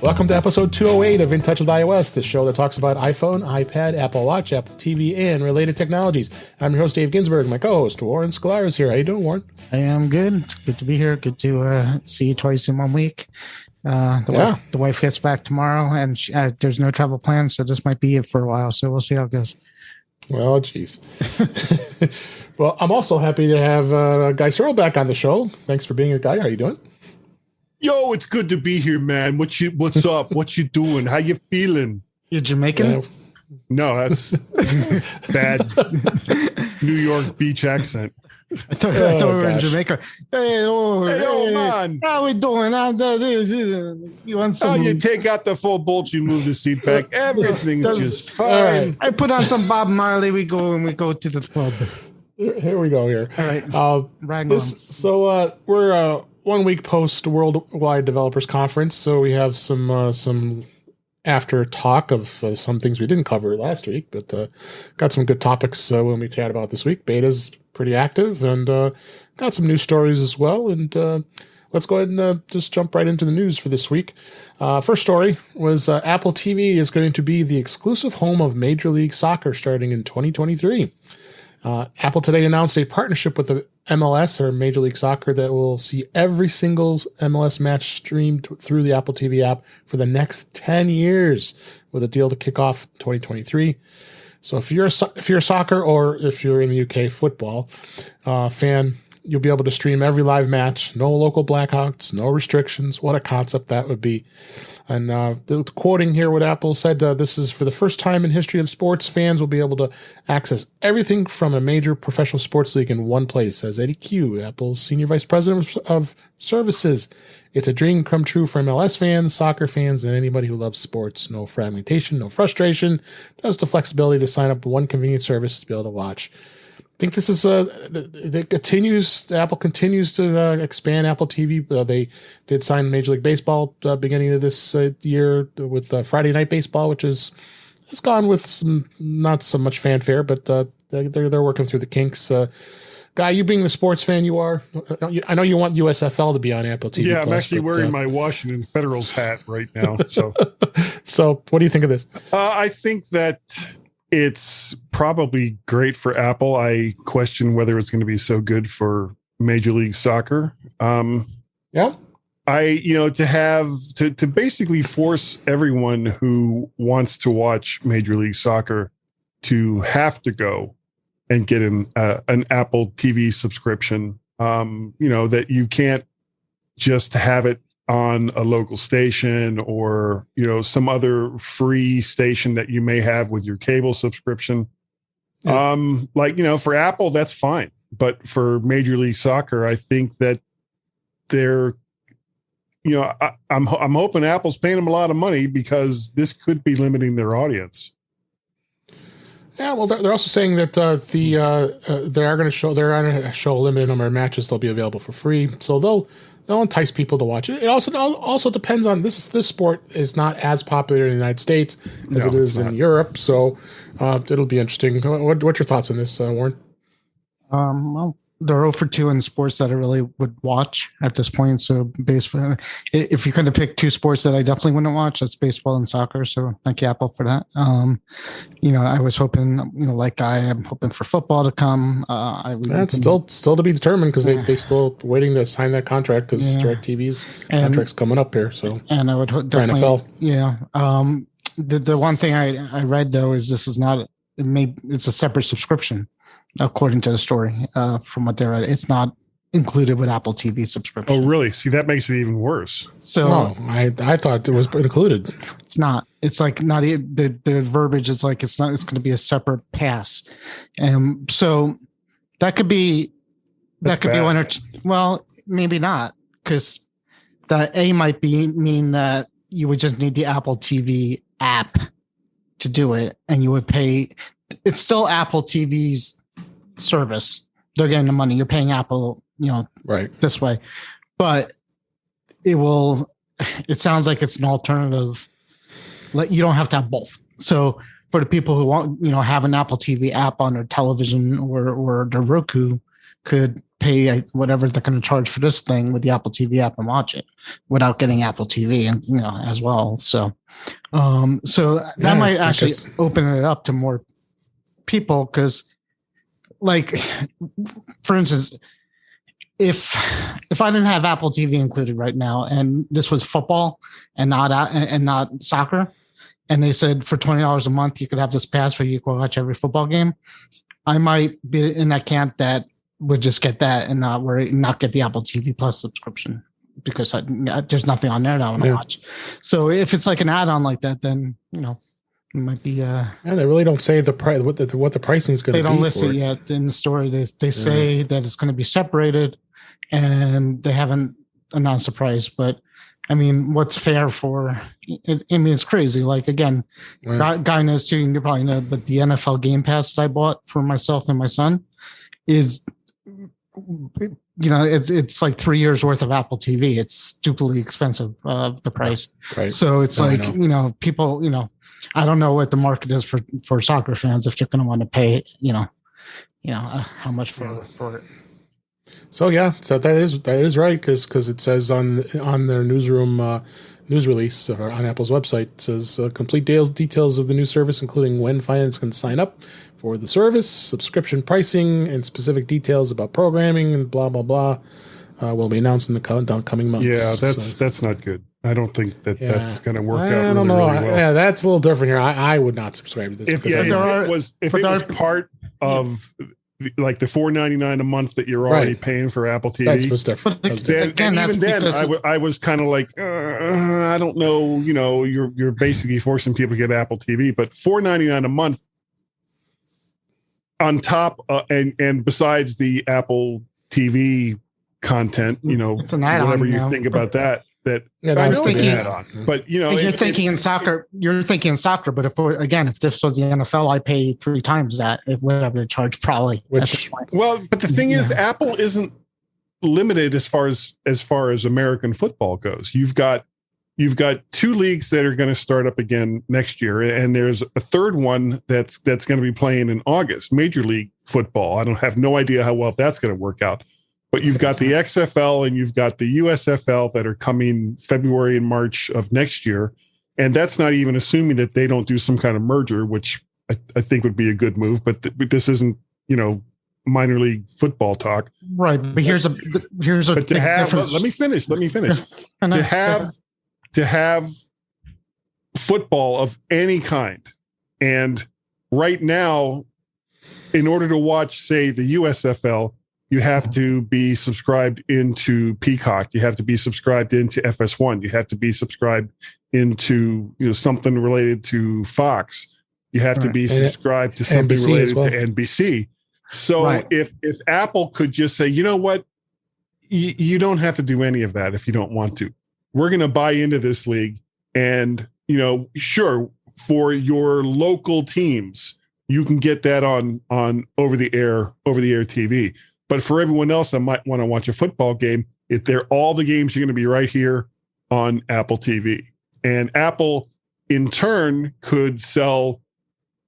Welcome to episode 208 of In Touch with iOS, the show that talks about iPhone, iPad, Apple Watch, Apple TV, and related technologies. I'm your host, Dave Ginsburg. My co-host, Warren Sklar, is here. How you doing, Warren? I am good. Good to be here. Good to see you twice in 1 week. The wife gets back tomorrow, and there's no travel plans, so this might be it for a while. So we'll see how it goes. Well, geez. Well, I'm also happy to have Guy Serle back on the show. Thanks for being here, Guy. How you doing? Yo, it's good to be here, man. What's up? What you doing? How you feeling? You're Jamaican? No, that's bad New York beach accent. I thought we were in Jamaica. Hey, man. How we doing? You want some? You take out the full bolt, you move the seat back. Everything's just fine. Right. I put on some Bob Marley. We go to the club. Here we go here. All right. So we're 1 week post Worldwide Developers Conference, so we have some after talk of some things we didn't cover last week, but got some good topics when we chat about this week. Beta's pretty active, and got some news stories as well. And let's go ahead and just jump right into the news for this week. First story was Apple TV is going to be the exclusive home of Major League Soccer starting in 2023. Apple today announced a partnership with the MLS, or Major League Soccer, that will see every single MLS match streamed through the Apple TV app for the next 10 years, with a deal to kick off 2023. So if you're a soccer, or if you're in the UK football fan, you'll be able to stream every live match. No local blackouts, no restrictions. What a concept that would be. And quoting here what Apple said, this is for the first time in history of sports, fans will be able to access everything from a major professional sports league in one place, says Eddie Q, Apple's Senior Vice President of Services. It's a dream come true for MLS fans, soccer fans, and anybody who loves sports. No fragmentation, no frustration, just the flexibility to sign up to one convenient service to be able to watch. I think this is Apple continues to expand Apple TV. They did sign Major League Baseball beginning of this year with Friday Night Baseball, which it's gone with some not so much fanfare, but they're working through the kinks. Guy, you being the sports fan you are, I know you want USFL to be on Apple TV. Yeah, I'm actually wearing my Washington Federals hat right now. So, so what do you think of this? I think that it's probably great for Apple. I question whether it's going to be so good for Major League Soccer. Yeah. To basically force everyone who wants to watch Major League Soccer to have to go and get an Apple TV subscription, that you can't just have it on a local station or, some other free station that you may have with your cable subscription. Yeah. For Apple, that's fine. But for Major League Soccer, I think that they're, I'm hoping Apple's paying them a lot of money, because this could be limiting their audience. Yeah, well, they're also saying that they're going to show a limited number of matches. They'll be available for free, so they'll entice people to watch it. It also depends on this sport is not as popular in the United States as it is in Europe, so it'll be interesting. What's your thoughts on this, Warren? Well, they're 0 for 2 in sports that I really would watch at this point. So baseball, if you're going to pick two sports that I definitely wouldn't watch, that's baseball and soccer. So thank you, Apple, for that. I was hoping, like I'm hoping for football to come. That's still to be determined, because they still waiting to sign that contract, because DirecTV's contract's coming up here. So and I would definitely, NFL. Yeah. The one thing I read though is this is not. It's a separate subscription. According to the story, from what they read, it's not included with Apple TV subscription. Oh, really? See, that makes it even worse. So I thought it was included. It's not. It's like not the verbiage is like it's not. It's going to be a separate pass, and so that could be one or two. Well, maybe not, because that might mean that you would just need the Apple TV app to do it, and you would pay. It's still Apple TV's service. They're getting the money. You're paying Apple, right this way, but it sounds like it's an alternative. You don't have to have both. So for the people who want, have an Apple TV app on their television or their Roku, could pay whatever they're going to charge for this thing with the Apple TV app and watch it without getting Apple TV and as well. So, that might actually open it up to more people because, like, for instance, if I didn't have Apple TV included right now and this was football and not soccer, and they said for $20 a month you could have this pass where you can watch every football game, I might be in that camp that would just get that and not get the Apple TV Plus subscription because there's nothing on there that I want to watch. So if it's like an add-on like that, then it might be. Yeah, they really don't say the price. What the pricing is going to be. They don't list it yet in the story. They say that it's going to be separated, and they haven't announced the price. But I mean, what's fair for? It's crazy. Like again, Guy knows too. You probably know, but the NFL Game Pass that I bought for myself and my son is. It's like 3 years worth of Apple TV. It's stupidly expensive, the price. Right. So it's people, I don't know what the market is for soccer fans if they're going to want to pay, how much for it. So that is right because it says on their newsroom news release or on Apple's website, it says complete details of the new service, including when fans can sign up for the service, subscription pricing, and specific details about programming and blah blah blah will be announced in the coming months. Yeah, that's not good. I don't think that's going to work out. I don't know. Really well. Yeah, that's a little different here. I would not subscribe to this. If it was part of the $4.99 a month that you're already paying for Apple TV, that's what's different. I was kind of like, I don't know. You're basically forcing people to get Apple TV, but $4.99 a month on top and besides the Apple TV content, it's an add-on. Whatever you think about that. I know it's an add-on, but you're thinking in soccer. You're thinking in soccer, but if this was the NFL, I pay 3 times that if whatever they charge probably. But the thing is, Apple isn't limited as far as American football goes. You've got 2 leagues that are going to start up again next year, and there's a third one that's going to be playing in August. Major League Football. I don't have no idea how well that's going to work out. But you've got the XFL and you've got the USFL that are coming February and March of next year. And that's not even assuming that they don't do some kind of merger, which I think would be a good move. But this isn't, minor league football talk. Right. But here's a but to have, let me finish. to have football of any kind. And right now, in order to watch, say, the USFL, you have to be subscribed into Peacock. You have to be subscribed into FS1. You have to be subscribed into something related to Fox. You have to be subscribed to something NBC related to NBC. So if Apple could just say, you know what, you don't have to do any of that if you don't want to. We're going to buy into this league, and sure, for your local teams, you can get that on over the air TV. But for everyone else that might want to watch a football game, all the games are going to be right here on Apple TV. And Apple, in turn, could sell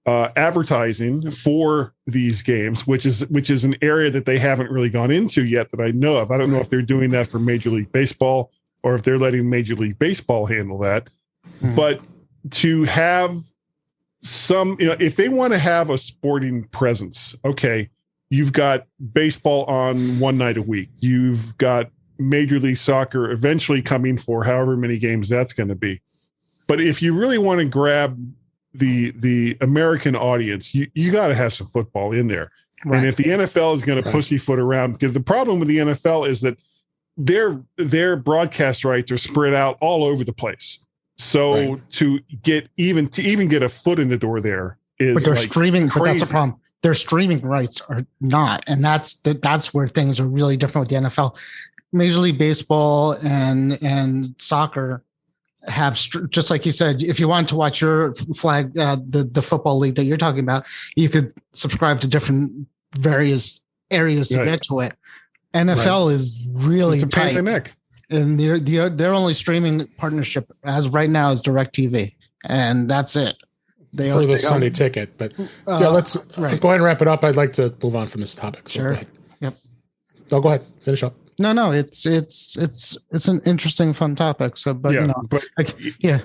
advertising for these games, which is an area that they haven't really gone into yet that I know of. I don't know if they're doing that for Major League Baseball or if they're letting Major League Baseball handle that. Mm-hmm. But to have some, if they want to have a sporting presence, okay, you've got baseball on one night a week. You've got Major League Soccer eventually coming for however many games that's going to be. But if you really want to grab the American audience, you got to have some football in there. Right. And if the NFL is going to pussyfoot around, because the problem with the NFL is that their broadcast rights are spread out all over the place. So to even get a foot in the door there is, but they're streaming. Crazy. But that's the problem. Their streaming rights are not, and that's where things are really different with the NFL. Major League Baseball and soccer have, just like you said, if you want to watch your flag, the football league that you're talking about, you could subscribe to different various areas to get to it. NFL is really tight, and their only streaming partnership as right now is DirecTV, and that's it. For the Sunday ticket, but let's go ahead and wrap it up. I'd like to move on from this topic. So sure. Yep. Oh, go ahead. Finish up. No, it's an interesting, fun topic. So, but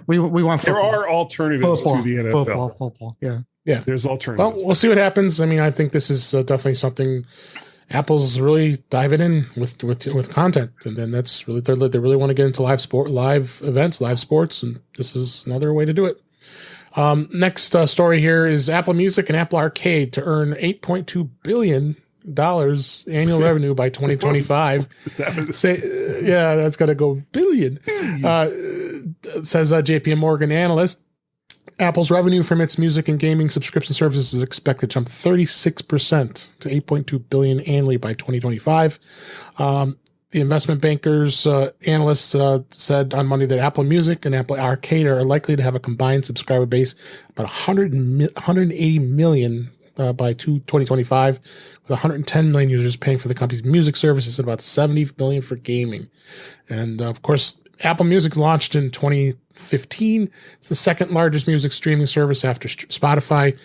we want football. There are alternatives to the NFL. Football. Yeah. There's alternatives. Well, we'll see what happens. I mean, I think this is definitely something Apple's really diving in with content, and then that's really they really want to get into live events, live sports, and this is another way to do it. Next story here is Apple Music and Apple Arcade to earn $8.2 billion annual revenue by 2025. That's got to go billion. Says JP Morgan analyst. Apple's revenue from its music and gaming subscription services is expected to jump 36% to $8.2 billion annually by 2025. The investment bankers analysts said on Monday that Apple Music and Apple Arcade are likely to have a combined subscriber base about 180 million by 2025, with 110 million users paying for the company's music services and about 70 million for gaming. And of course, Apple Music launched in 2015. It's the second largest music streaming service after Spotify,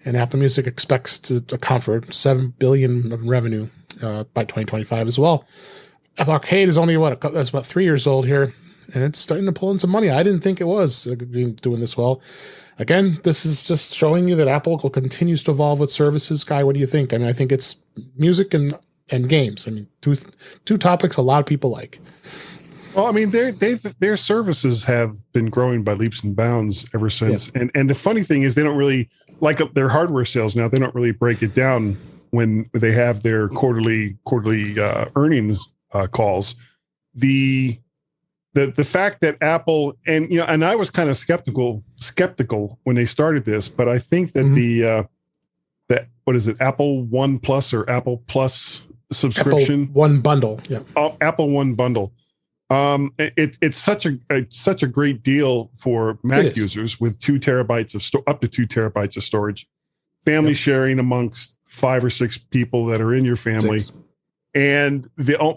and Apple Music expects to account for $7 billion of revenue by 2025 as well. Apple Arcade is only that's about 3 years old here, and it's starting to pull in some money. I didn't think it was doing this well. Again, this is just showing you that Apple continues to evolve with services. Guy, what do you think? I mean, I think it's music and games. I mean, two topics a lot of people like. Well, I mean, their services have been growing by leaps and bounds ever since. Yeah. And the funny thing is, they don't really like their hardware sales now. They don't really break it down when they have their quarterly earnings calls. The fact that Apple and I was kind of skeptical when they started this, but I think that what is it, Apple One Plus or Apple Plus subscription, Apple One Bundle, Apple One Bundle. It's such a great deal for Mac users with up to 2 terabytes of storage, family sharing amongst 5 or 6 people that are in your family. 6. And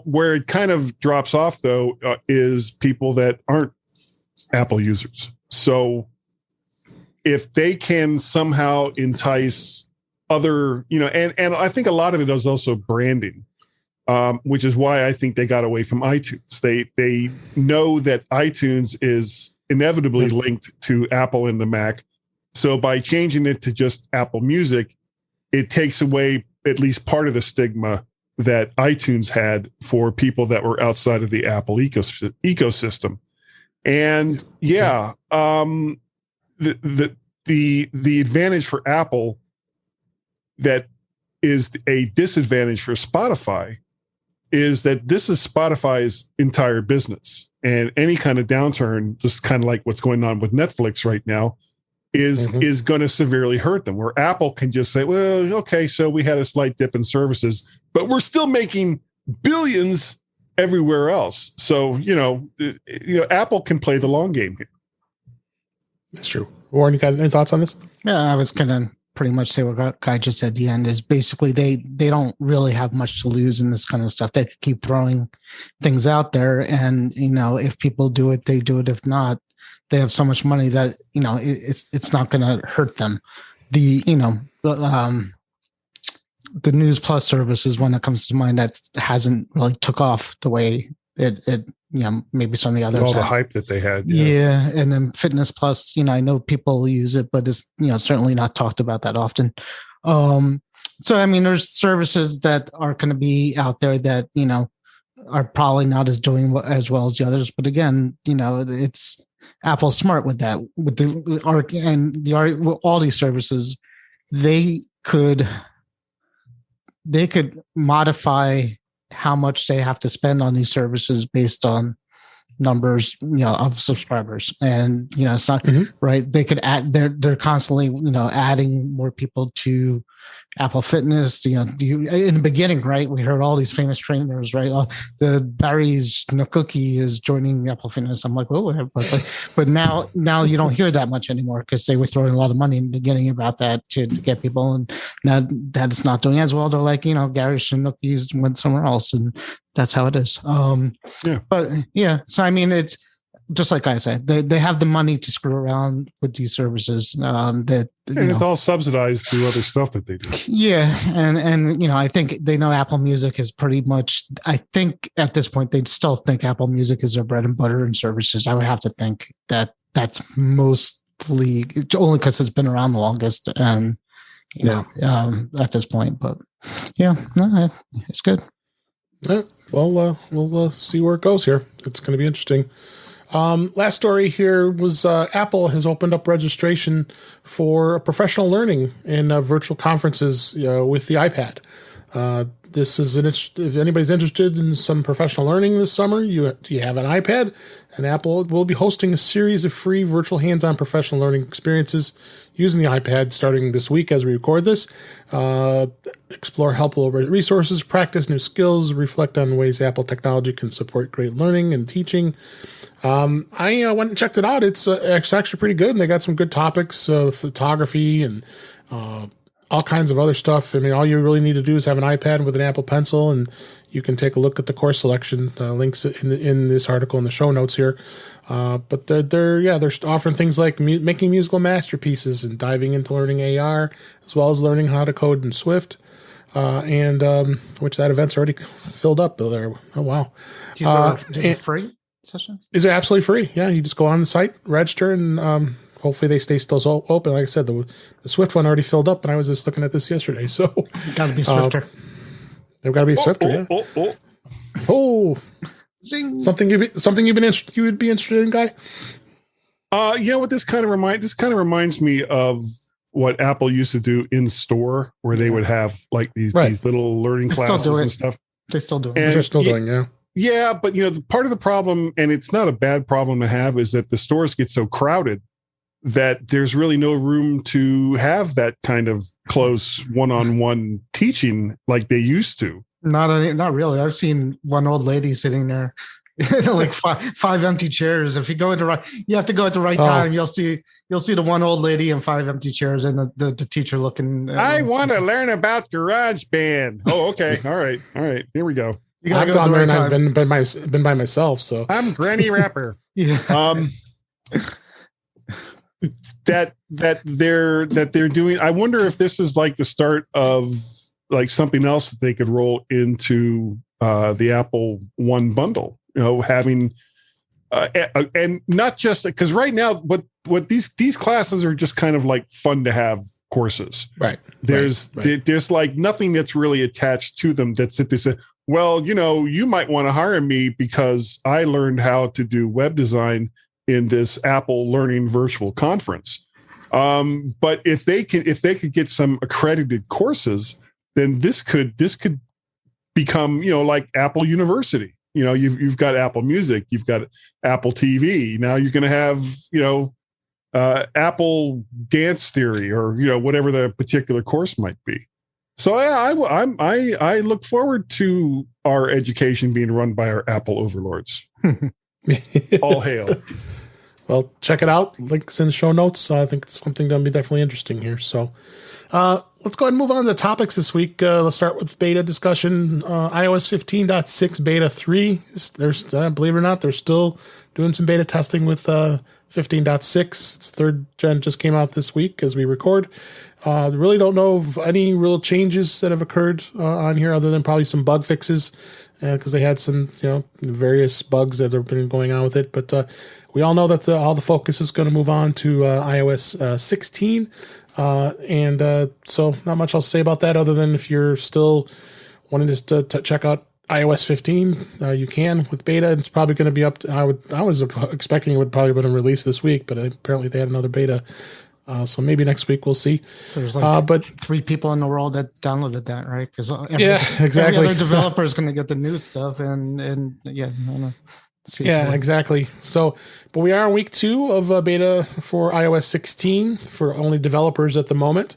where it kind of drops off though is people that aren't Apple users. So if they can somehow entice other, and I think a lot of it is also branding. Which is why I think they got away from iTunes. They know that iTunes is inevitably linked to Apple and the Mac. So by changing it to just Apple Music, it takes away at least part of the stigma that iTunes had for people that were outside of the Apple ecosystem. And the advantage for Apple that is a disadvantage for Spotify is that this is Spotify's entire business, and any kind of downturn, just kind of like what's going on with Netflix right now, is going to severely hurt them. Where Apple can just say, well, okay, so we had a slight dip in services, but we're still making billions everywhere else. So, Apple can play the long game here. That's true. Warren, you got any thoughts on this? Yeah, I was going to pretty much say what Guy just said at the end is basically they don't really have much to lose in this kind of stuff. They could keep throwing things out there, and if people do it, they do it. If not, they have so much money that it's not going to hurt them. The News Plus service is one that comes to mind that hasn't really took off the way it maybe some of the others. All the hype that they had. Yeah. And then Fitness Plus, I know people use it, but it's, certainly not talked about that often. So, I mean, there's services that are going to be out there that, are probably not as doing as well as the others. But again, it's Apple's smart with that, with all these services, they could modify how much they have to spend on these services based on numbers, of subscribers. And, it's not right. They could add, they're constantly, adding more people to Apple Fitness. In the beginning, right, we heard all these famous trainers, right? The Barry's Cookie is joining Apple Fitness. I'm like, oh, but now you don't hear that much anymore because they were throwing a lot of money in the beginning about that to get people, and now that it's not doing as well, they're like, Gary Shinooki's went somewhere else, and that's how it is. But yeah, so I mean, it's just like I said, they have the money to screw around with these services. And it's all subsidized through other stuff that they do. Yeah, and I think they know Apple Music is pretty much. I think at this point they still think Apple Music is their bread and butter and services. I would have to think that that's mostly only because it's been around the longest, and at this point. But it's good. Yeah, well, we'll see where it goes here. It's going to be interesting. Last story here was Apple has opened up registration for professional learning and virtual conferences with the iPad. This is if anybody's interested in some professional learning this summer, you have an iPad, and Apple will be hosting a series of free virtual hands-on professional learning experiences using the iPad starting this week as we record this. Explore helpful resources, practice new skills, reflect on ways Apple technology can support great learning and teaching. I went and checked it out. It's actually pretty good, and they got some good topics, photography and all kinds of other stuff. I mean, all you really need to do is have an iPad with an Apple Pencil, and you can take a look at the course selection links in this article in the show notes here. But they're offering things like making musical masterpieces and diving into learning AR, as well as learning how to code in Swift. Which that event's already filled up there. Oh wow! These are free sessions? Is it absolutely free? Yeah, you just go on the site, register, and hopefully they stay still open. Like I said, the Swift one already filled up, and I was just looking at this yesterday. So got to be swifter. They've got to be swifter. Zing. Something you would be interested in, Guy? You know what this kind of reminds me of what Apple used to do in store, where they would have like these little learning classes and stuff. They still do it. They're still doing, yeah. Yeah, but part of the problem, and it's not a bad problem to have, is that the stores get so crowded that there's really no room to have that kind of close one-on-one teaching like they used to. Not really. I've seen one old lady sitting there, like five empty chairs. If you go you have to go at the right time. You'll see the one old lady and five empty chairs, and the teacher looking. I want to learn about GarageBand. Oh, okay. All right. Here we go. I've gone there and I've been by myself. So I'm Granny Rapper. Yeah. That they're doing. I wonder if this is like the start of like something else that they could roll into the Apple One bundle. Having and not just because right now, what these classes are just kind of like fun to have courses. Right. There's like nothing that's really attached to them that sit there and say, well, you might want to hire me because I learned how to do web design in this Apple Learning Virtual Conference. But if they could get some accredited courses, then this could become, like Apple University. You've got Apple Music, you've got Apple TV. Now you're going to have, Apple Dance Theory or, whatever the particular course might be. So I look forward to our education being run by our Apple overlords. All hail. Well, check it out. Links in the show notes. I think it's something that'll be definitely interesting here. So let's go ahead and move on to the topics this week. Let's start with beta discussion. iOS 15.6 beta 3. There's, believe it or not, they're still doing some beta testing with 15.6. Its third gen just came out this week as we record. Really don't know of any real changes that have occurred on here other than probably some bug fixes because they had some, various bugs that have been going on with it. But we all know that all the focus is going to move on to iOS 16. So not much else to say about that other than if you're still wanting to check out iOS 15, you can with beta. It's probably going to be up to, I was expecting it would probably been released this week, but apparently they had another beta. So maybe next week we'll see. So there's but 3 people in the world that downloaded that, right? Because exactly. Every other developer is going to get the new stuff, and I don't know. Exactly. So, but we are on week 2 of beta for iOS 16 for only developers at the moment.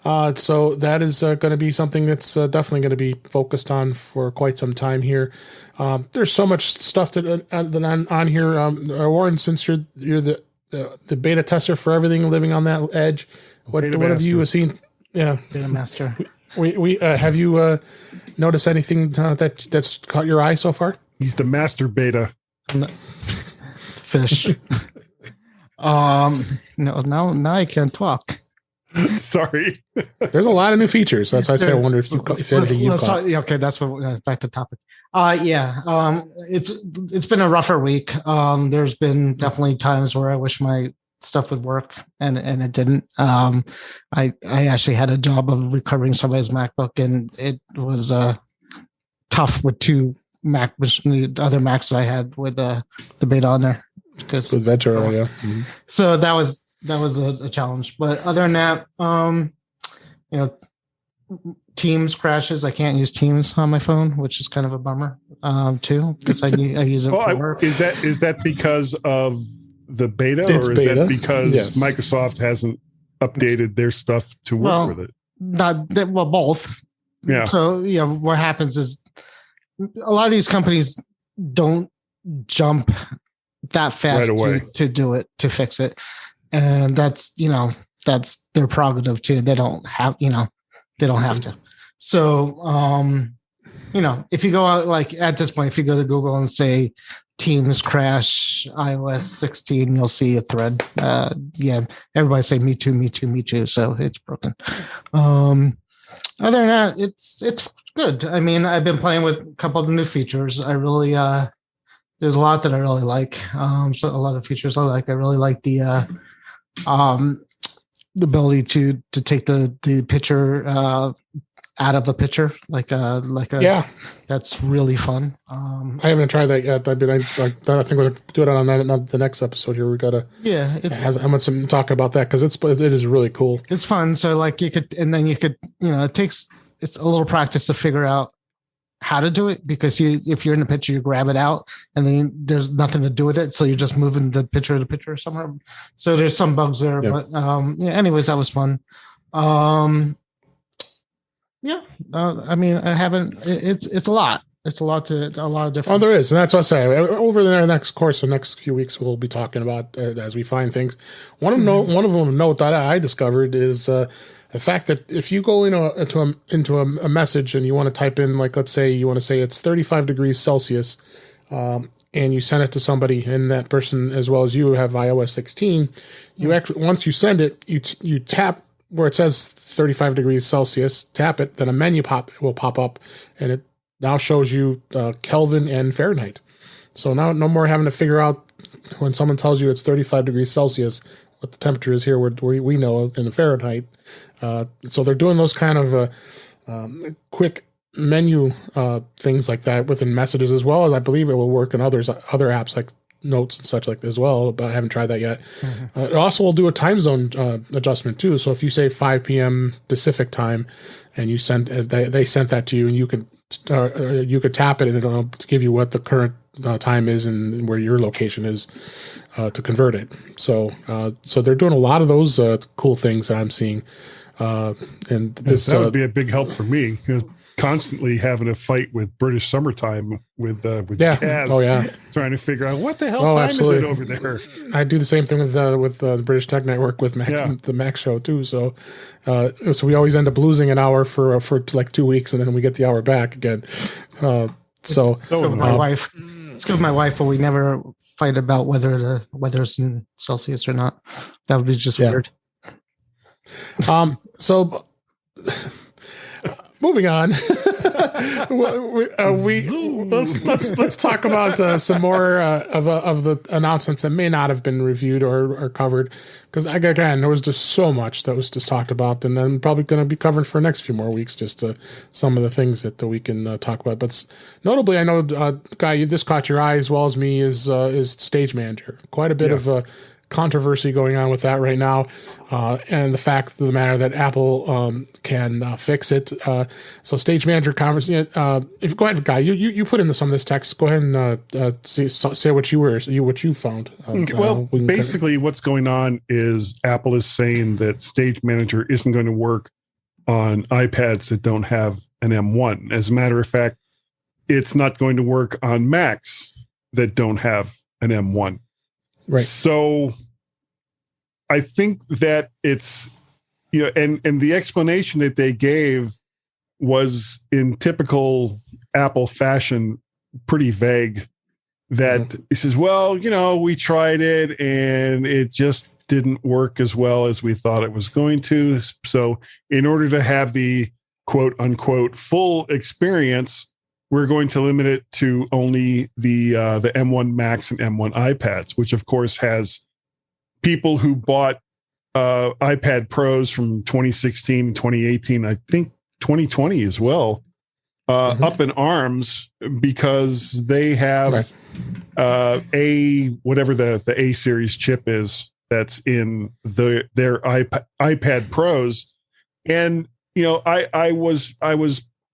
So that is going to be something that's definitely going to be focused on for quite some time here. There's so much stuff that on here. Warren, since you're the beta tester for everything living on that edge, what have you seen? Yeah, beta master. We have you noticed anything that's caught your eye so far? He's the master beta. fish. No, now I can't talk. Sorry. There's a lot of new features. That's why I say I wonder if anything you've caught. Okay, that's what back to topic. It's been a rougher week. There's been definitely times where I wish my stuff would work and it didn't. I actually had a job of recovering somebody's MacBook, and it was tough with two the other Macs that I had with the beta on there. Because with Ventura, yeah. Mm-hmm. So that was a challenge. But other than that, Teams crashes. I can't use Teams on my phone, which is kind of a bummer too, because I use it for work. Is that because of the beta, it's or is beta. that because Microsoft hasn't updated their stuff to work with it? Both. Yeah. So what happens is a lot of these companies don't jump that fast to do it, to fix it, and that's their prerogative too. They don't have to. So if you go out, like at this point, if you go to Google and say Teams crash iOS 16, you'll see a thread. Everybody say me too. So it's broken. Other than that, it's good. I mean, I've been playing with a couple of new features. I really there's a lot that I really like. So a lot of features I like. I really like the ability to take the picture out of the picture, that's really fun. I haven't tried that yet. I think we're going to do it on the next episode here. We got to I want some talk about that, because it is really cool. It's fun. So it's a little practice to figure out how to do it, because if you're in the picture, you grab it out and then there's nothing to do with it. So you're just moving the picture somewhere. So there's some bugs there, but anyways, that was fun. I mean, I haven't, it's a lot. It's a lot of different. Oh, there is. And that's what I say. Over the next few weeks, we'll be talking about as we find things. One of them note that I discovered is the fact that if you go into a message and you want to type in, like, let's say you want to say it's 35 degrees Celsius, and you send it to somebody, and that person, as well as you, have iOS 16, you actually, once you send it, you tap where it says 35 degrees Celsius, tap it, then a menu will pop up, and it now shows you Kelvin and Fahrenheit. So now no more having to figure out when someone tells you it's 35 degrees Celsius what the temperature is here, where we know in the Fahrenheit. So they're doing those kind of quick menu things like that within messages, as well as I believe it will work in other apps like Notes and such like that as well, but I haven't tried that yet. It also will do a time zone adjustment too. So if you say 5 p.m. Pacific time, and you they sent that to you, and you could tap it and it'll give you what the current time is and where your location is to convert it. So they're doing a lot of those cool things that I'm seeing. And this that would be a big help for me, because constantly having a fight with British summertime with Kaz, trying to figure out what the hell time is it over there. I do the same thing with the British Tech Network with the Mac show too. So we always end up losing an hour for like 2 weeks, and then we get the hour back again. So my wife. It's good with my wife, but we never fight about whether it's in Celsius or not. That would be just weird. So moving on, let's talk about some more of the announcements that may not have been reviewed or covered, because again, there was just so much that was just talked about, and I'm probably going to be covering for the next few more weeks just some of the things that we can talk about. But notably, I know, Guy, you just caught your eye as well as me, is Stage Manager. Quite a bit of controversy going on with that right now, and the fact of the matter that Apple can fix it. So Stage Manager conversation. If go ahead, Guy, you put into some of this text. Go ahead and say what you found. Basically, what's going on is Apple is saying that Stage Manager isn't going to work on iPads that don't have an M1. As a matter of fact, it's not going to work on Macs that don't have an M1. Right. So I think that it's, and the explanation that they gave was in typical Apple fashion, pretty vague. that he says, well, we tried it and it just didn't work as well as we thought it was going to. So in order to have the quote unquote full experience, we're going to limit it to only the M1 Max and M1 iPads, which of course has people who bought iPad Pros from 2016 and 2018, I think 2020 as well, up in arms because they have whatever the A series chip is that's in their iPad Pros. And I was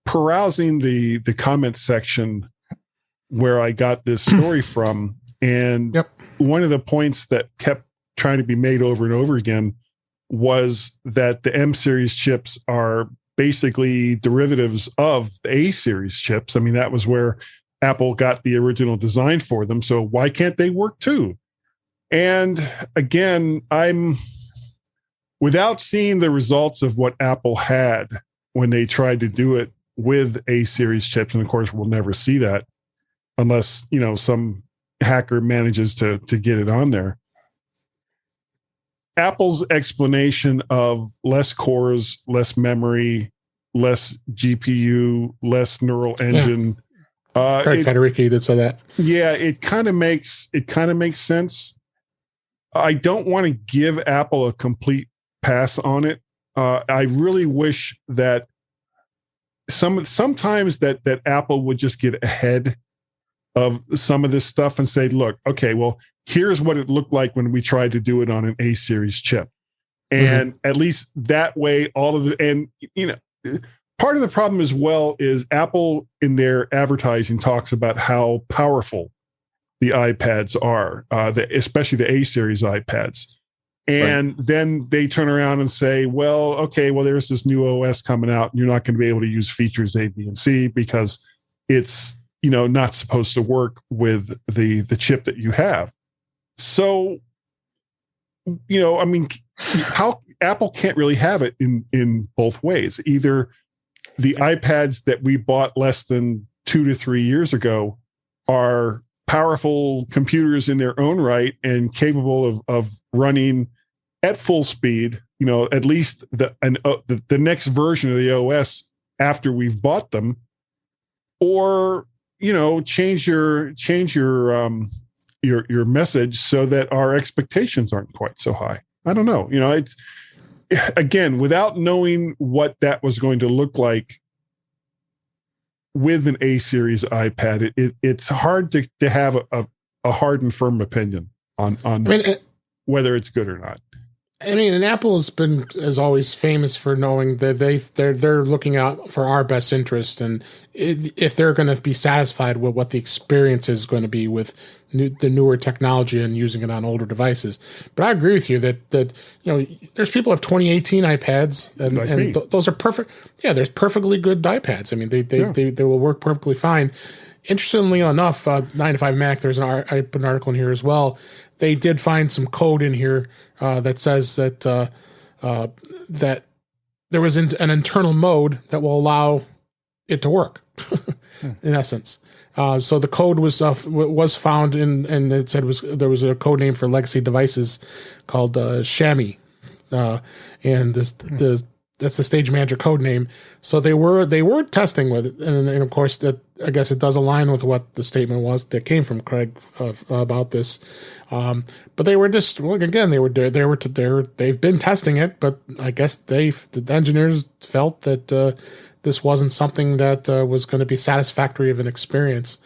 perusing the comment section where I got this story from, and one of the points that kept trying to be made over and over again was that the M series chips are basically derivatives of the A series chips. I mean, that was where Apple got the original design for them. So why can't they work too? And again, without seeing the results of what Apple had when they tried to do it with A series chips, and of course we'll never see that unless some hacker manages to get it on there. Apple's explanation of less cores, less memory, less GPU, less neural engine. Craig Federighi did say that. Yeah, it kind of makes sense. I don't want to give Apple a complete pass on it. I really wish that sometimes that Apple would just get ahead of some of this stuff and say, look, okay, well, here's what it looked like when we tried to do it on an A series chip. And at least that way, part of the problem as well is Apple in their advertising talks about how powerful the iPads are, especially the A series iPads. And then they turn around and say, well, okay, well, there's this new OS coming out and you're not going to be able to use features A, B, and C because it's, not supposed to work with the chip that you have. So, I mean, how Apple can't really have it in both ways. Either the iPads that we bought less than 2 to 3 years ago are powerful computers in their own right and capable of running at full speed, at least the next version of the OS after we've bought them, or change your message so that our expectations aren't quite so high. I don't know. It's, again, without knowing what that was going to look like with an A series iPad, it's hard to have a hard and firm opinion on whether it's good or not. I mean, and Apple is always famous for knowing that they're looking out for our best interest, and if they're going to be satisfied with what the experience is going to be with the newer technology and using it on older devices. But I agree with you that there's people who have 2018 iPads, and those are perfect. Yeah, there's perfectly good iPads. I mean, they will work perfectly fine. Interestingly enough, 9 to 5 Mac, I put an article in here as well. They did find some code in here that says that that there was an internal mode that will allow it to work, in essence. So the code was found and it said there was a code name for legacy devices called Chamois, and that's the Stage Manager code name. So they were testing with it, and of course that I guess it does align with what the statement was that came from Craig about this. But they were just they've been testing it, but I guess the engineers felt that this wasn't something that was going to be satisfactory of an experience.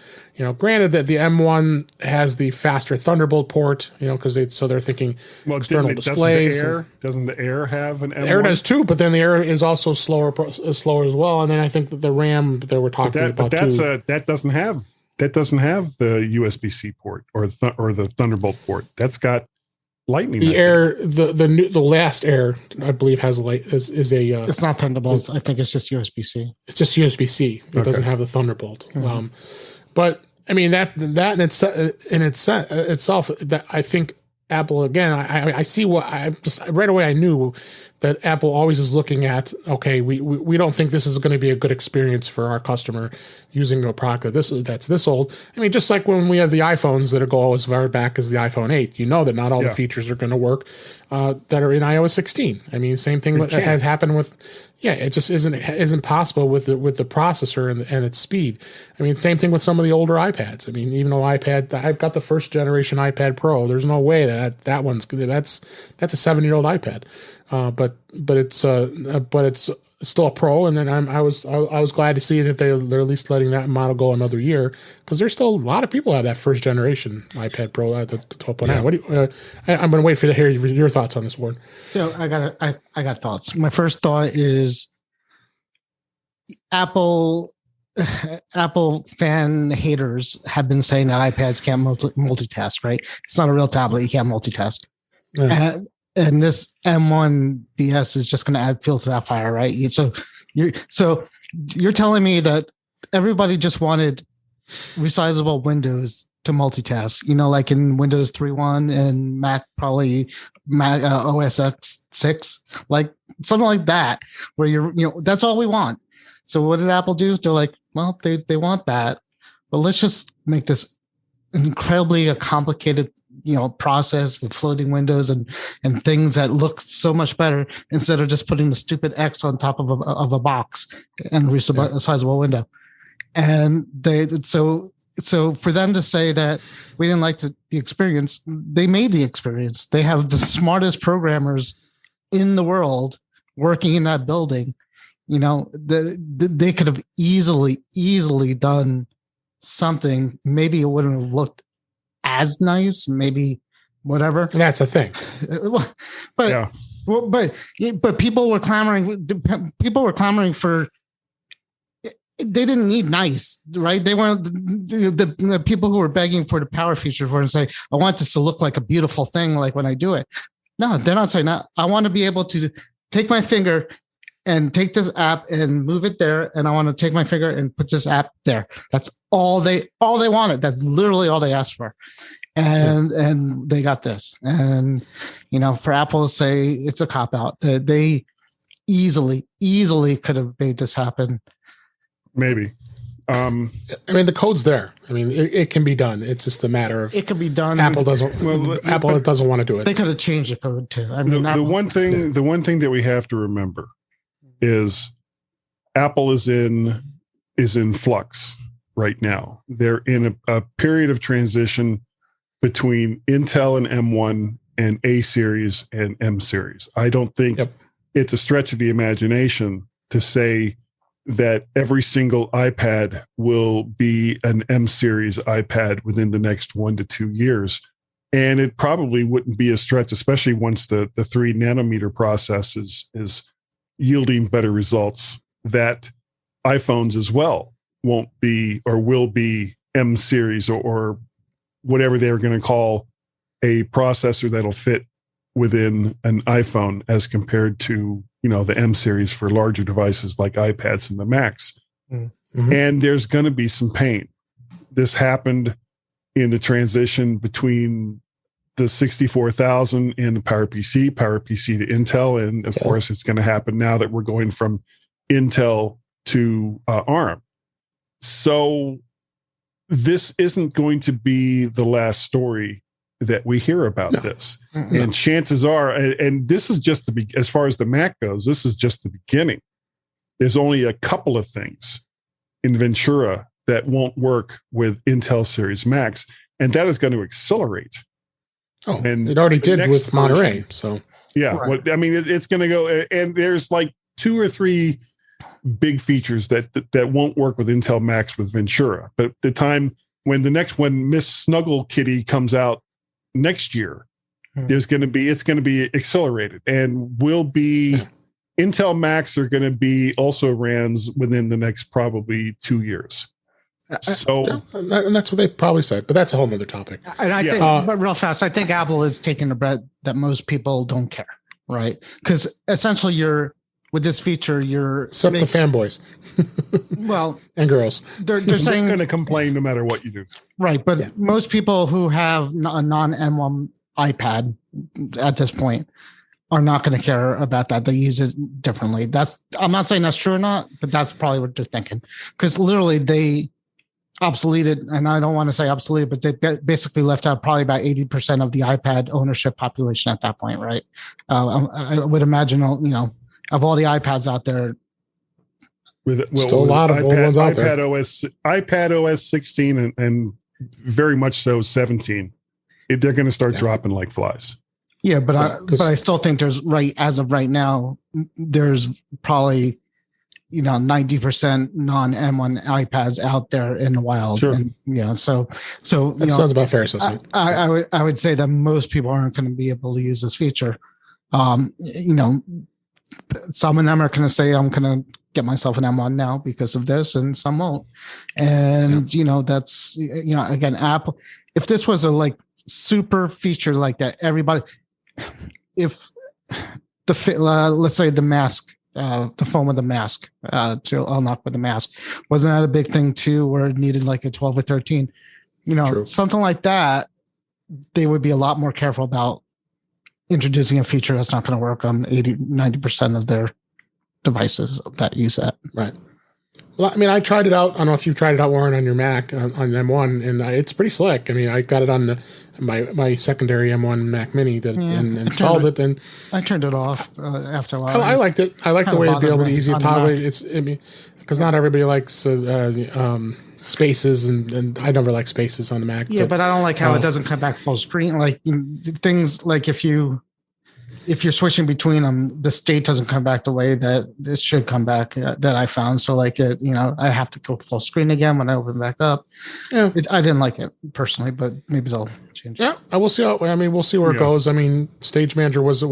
Granted that the M1 has the faster Thunderbolt port, because they're thinking external displays. Doesn't the Air have an M1? The Air does too, but then the Air is also slower as well. And then I think that the RAM that we're talking about too. That doesn't have the USB-C port or the Thunderbolt port. That's got Lightning. The Air, the last Air, I believe, has is a. It's not Thunderbolt. I think it's just USB-C. It's just USB-C. It doesn't have the Thunderbolt. But I mean that in itself, that I think Apple again. I see what I just right away. I knew that Apple always is looking at. Okay, we don't think this is going to be a good experience for our customer using a product that's this old. I mean, just like when we have the iPhones that go as far back as the iPhone 8, you know that not all the features are going to work that are in iOS 16. I mean, same thing that had happened with. Yeah, it just isn't possible with the processor and its speed. I mean, same thing with some of the older iPads. I mean, even though I've got the first generation iPad Pro. There's no way that one's that's a 7-year-old iPad, but it's still a Pro. And then I was glad to see that they're at least letting that model go another year, because there's still a lot of people have that first generation iPad Pro at the 12.9. Yeah. What do you? I'm going to wait for to hear your thoughts on this, Warren. So I got thoughts. My first thought is Apple fan haters have been saying that iPads can't multitask, right? It's not a real tablet. You can't multitask. Yeah. And this M1 BS is just going to add fuel to that fire, right? So you're telling me that everybody just wanted resizable windows to multitask, like in Windows 3.1 and Mac, probably Mac OS X 6, like something like that, where that's all we want. So what did Apple do? They're like, well, they want that, but let's just make this incredibly complicated, process with floating windows and things that look so much better, instead of just putting the stupid X on top of a box and resizable window. And so for them to say that we didn't like the experience, they made the experience. They have the smartest programmers in the world working in that building. They could have easily done something. Maybe it wouldn't have looked as nice, maybe whatever. That's the thing. But people were clamoring for. They didn't need nice, right? They weren't the people who were begging for the power feature for and say, I want this to look like a beautiful thing, like when I do it. No, they're not saying that. I want to be able to take my finger and take this app and move it there, and I want to take my finger and put this app there. That's all they wanted. That's literally all they asked for. And they got this. And for Apple to say it's a cop-out, they easily could have made this happen. Maybe. I mean, the code's there. I mean, it can be done. It's just a matter of it can be done. Apple doesn't want to do it. They could have changed the code too. I mean, the one thing that we have to remember is Apple is in flux right now. They're in a period of transition between Intel and M1 and A series and M series. I don't think it's a stretch of the imagination to say that every single iPad will be an M series iPad within the next 1 to 2 years. And it probably wouldn't be a stretch, especially once the 3 nanometer process is yielding better results, that iPhones as well won't be or will be M series or whatever they're going to call a processor that'll fit within an iPhone, as compared to the M series for larger devices like iPads and the Macs. Mm-hmm. And there's going to be some pain. This happened in the transition between the 64,000 and the PowerPC to Intel. And of course, it's going to happen now that we're going from Intel to ARM. So this isn't going to be the last story that we hear about this. No. And chances are, and this is just as far as the Mac goes, this is just the beginning. There's only a couple of things in Ventura that won't work with Intel Series Macs, and that is going to accelerate. Oh, and it already did with Monterey. So yeah, right. It's going to go, and there's like 2 or 3 big features that won't work with Intel Macs with Ventura. But the time when the next one, Miss Snuggle Kitty, comes out next year, it's going to be accelerated, and Intel Macs are going to be also RANs within the next probably 2 years. So, and that's what they probably said, but that's a whole nother topic. And I think, but real fast, I think Apple is taking the bet that most people don't care, right? Because essentially, with this feature, except the fanboys, and girls, they're saying going to complain no matter what you do, right? But most people who have a non M1 iPad at this point are not going to care about that. They use it differently. I'm not saying that's true or not, but that's probably what they're thinking. Because literally they obsoleted, and I don't want to say obsolete, but they basically left out probably about 80% of the iPad ownership population at that point, right? I would imagine, of all the iPads out there, still a lot of old ones out there. iPadOS 16 and very much so 17. They're going to start dropping like flies. Yeah, but I still think as of right now, there's probably 90% non-M1 iPads out there in the wild. Sure. And, so that sounds about fair assessment. I would say that most people aren't going to be able to use this feature. Some of them are going to say, I'm going to get myself an M1 now because of this, and some won't. And, that's, again, Apple, if this was a like super feature like that, everybody, if let's say the mask, the phone with the mask, to unlock with the mask, wasn't that a big thing too, where it needed like a 12 or 13, True. Something like that, they would be a lot more careful about introducing a feature that's not going to work on 90% of their devices that use that. Right. Well, I mean, I tried it out. I don't know if you've tried it out, Warren, on your Mac, on M1, and it's pretty slick. I mean, I got it on my secondary M1 Mac Mini and installed it. And I turned it off after a while. I liked it. I liked the way it'd be able to easy to toggle. Because not everybody likes spaces, and I never like spaces on the Mac. Yeah, but I don't like how it doesn't come back full screen. Like things like if you're switching between them, the state doesn't come back the way that it should come back that I found. So like I have to go full screen again when I open back up. Yeah. I didn't like it personally, but maybe they'll change it. Yeah, I will see we'll see where it goes. I mean, Stage Manager was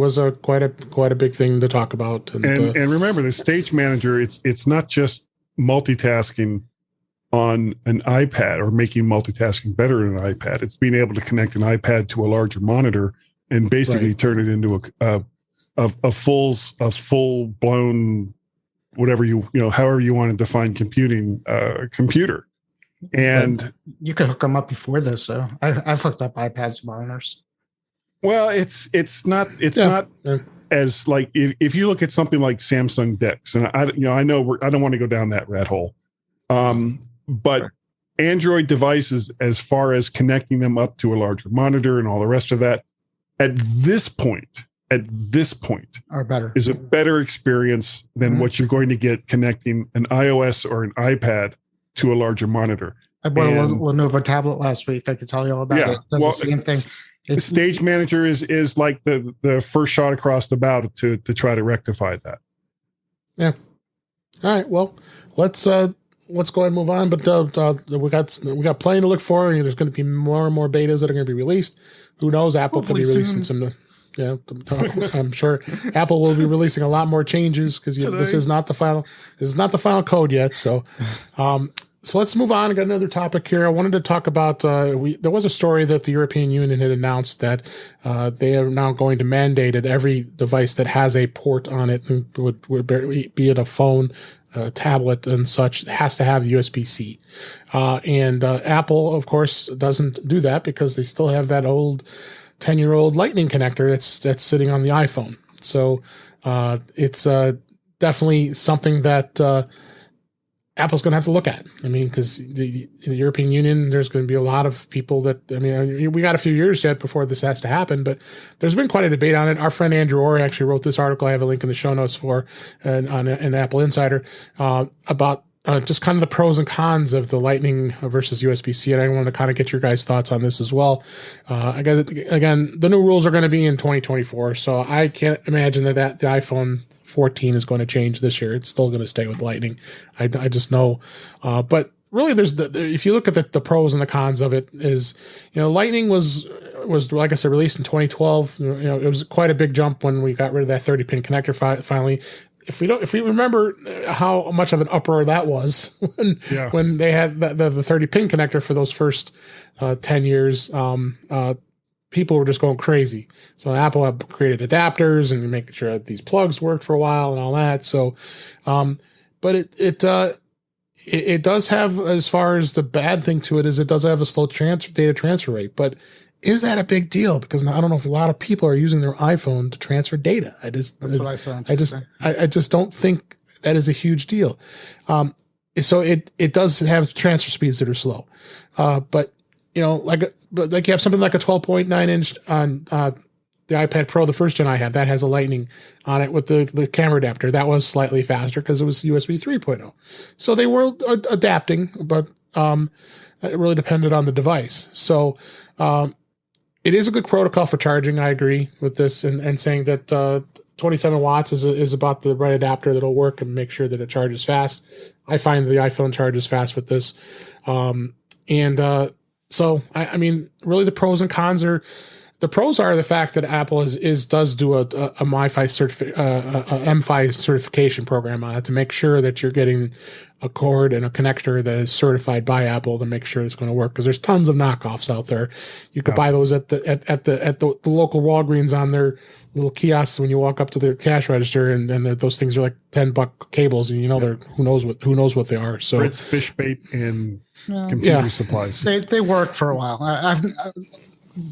quite a big thing to talk about. And remember, the Stage Manager, it's not just multitasking on an iPad or making multitasking better in an iPad. It's being able to connect an iPad to a larger monitor and basically turn it into a full blown, whatever however you want to define computing, computer. And you could hook them up before this. So I've hooked up iPads to monitors. Well, it's not as like, if you look at something like Samsung DeX, and I know I don't want to go down that rat hole. But sure. Android devices, as far as connecting them up to a larger monitor and all the rest of that, at this point are better, is a better experience than what you're going to get connecting an iOS or an iPad to a larger monitor. I bought a Lenovo tablet last week. I could tell you all about it. That's the same thing. The Stage Manager is like the first shot across the bow to try to rectify that. Yeah. All right. Well, let's go ahead and move on. But we got plenty to look for. There's going to be more and more betas that are going to be released. Who knows? Apple could be releasing some. Yeah, I'm sure Apple will be releasing a lot more changes because this is not the final. This is not the final code yet. So, so let's move on. I got another topic here. I wanted to talk about. There was a story that the European Union had announced that they are now going to mandate that every device that has a port on it, would be it a phone, tablet, and such, has to have USB-C. And Apple, of course, doesn't do that because they still have that old 10-year-old Lightning connector that's sitting on the iPhone. So it's definitely something that Apple's going to have to look at. I mean, because the European Union, there's going to be a lot of people that, we got a few years yet before this has to happen, but there's been quite a debate on it. Our friend Andrew Orr actually wrote this article. I have a link in the show notes for on an Apple Insider about just kind of the pros and cons of the Lightning versus USB-C. And I want to kind of get your guys' thoughts on this as well. Again, the new rules are going to be in 2024. So I can't imagine that the iPhone 14 is going to change this year. It's still going to stay with Lightning. I just know. But really, if you look at the pros and the cons of it, is, Lightning was like I said, released in 2012. It was quite a big jump when we got rid of that 30-pin connector finally. If we remember how much of an uproar that was when they had the 30-pin connector for those first 10 years, people were just going crazy. So Apple had created adapters and making sure that these plugs worked for a while and all that. So, but it does have, as far as the bad thing to it is, it does have a slow data transfer rate. But is that a big deal? Because I don't know if a lot of people are using their iPhone to transfer data. That's what I said. I just don't think that is a huge deal. So it does have transfer speeds that are slow, but like you have something like a 12.9 inch on the iPad Pro, the first gen I had, that has a Lightning on it with the camera adapter. That was slightly faster because it was USB 3.0. So they were adapting, but it really depended on the device. So it is a good protocol for charging. I agree with this, and saying that 27 watts is about the right adapter that'll work and make sure that it charges fast. I find the iPhone charges fast with this. So I mean, really the pros and cons are, the pros are the fact that Apple does do a M5 certification program on it to make sure that you're getting a cord and a connector that is certified by Apple to make sure it's going to work. Because there's tons of knockoffs out there. You could buy those at the local Walgreens on their little kiosks when you walk up to the cash register, and those things are like $10 cables, and they're who knows what they are. So it's fish bait and computer supplies. They work for a while. I've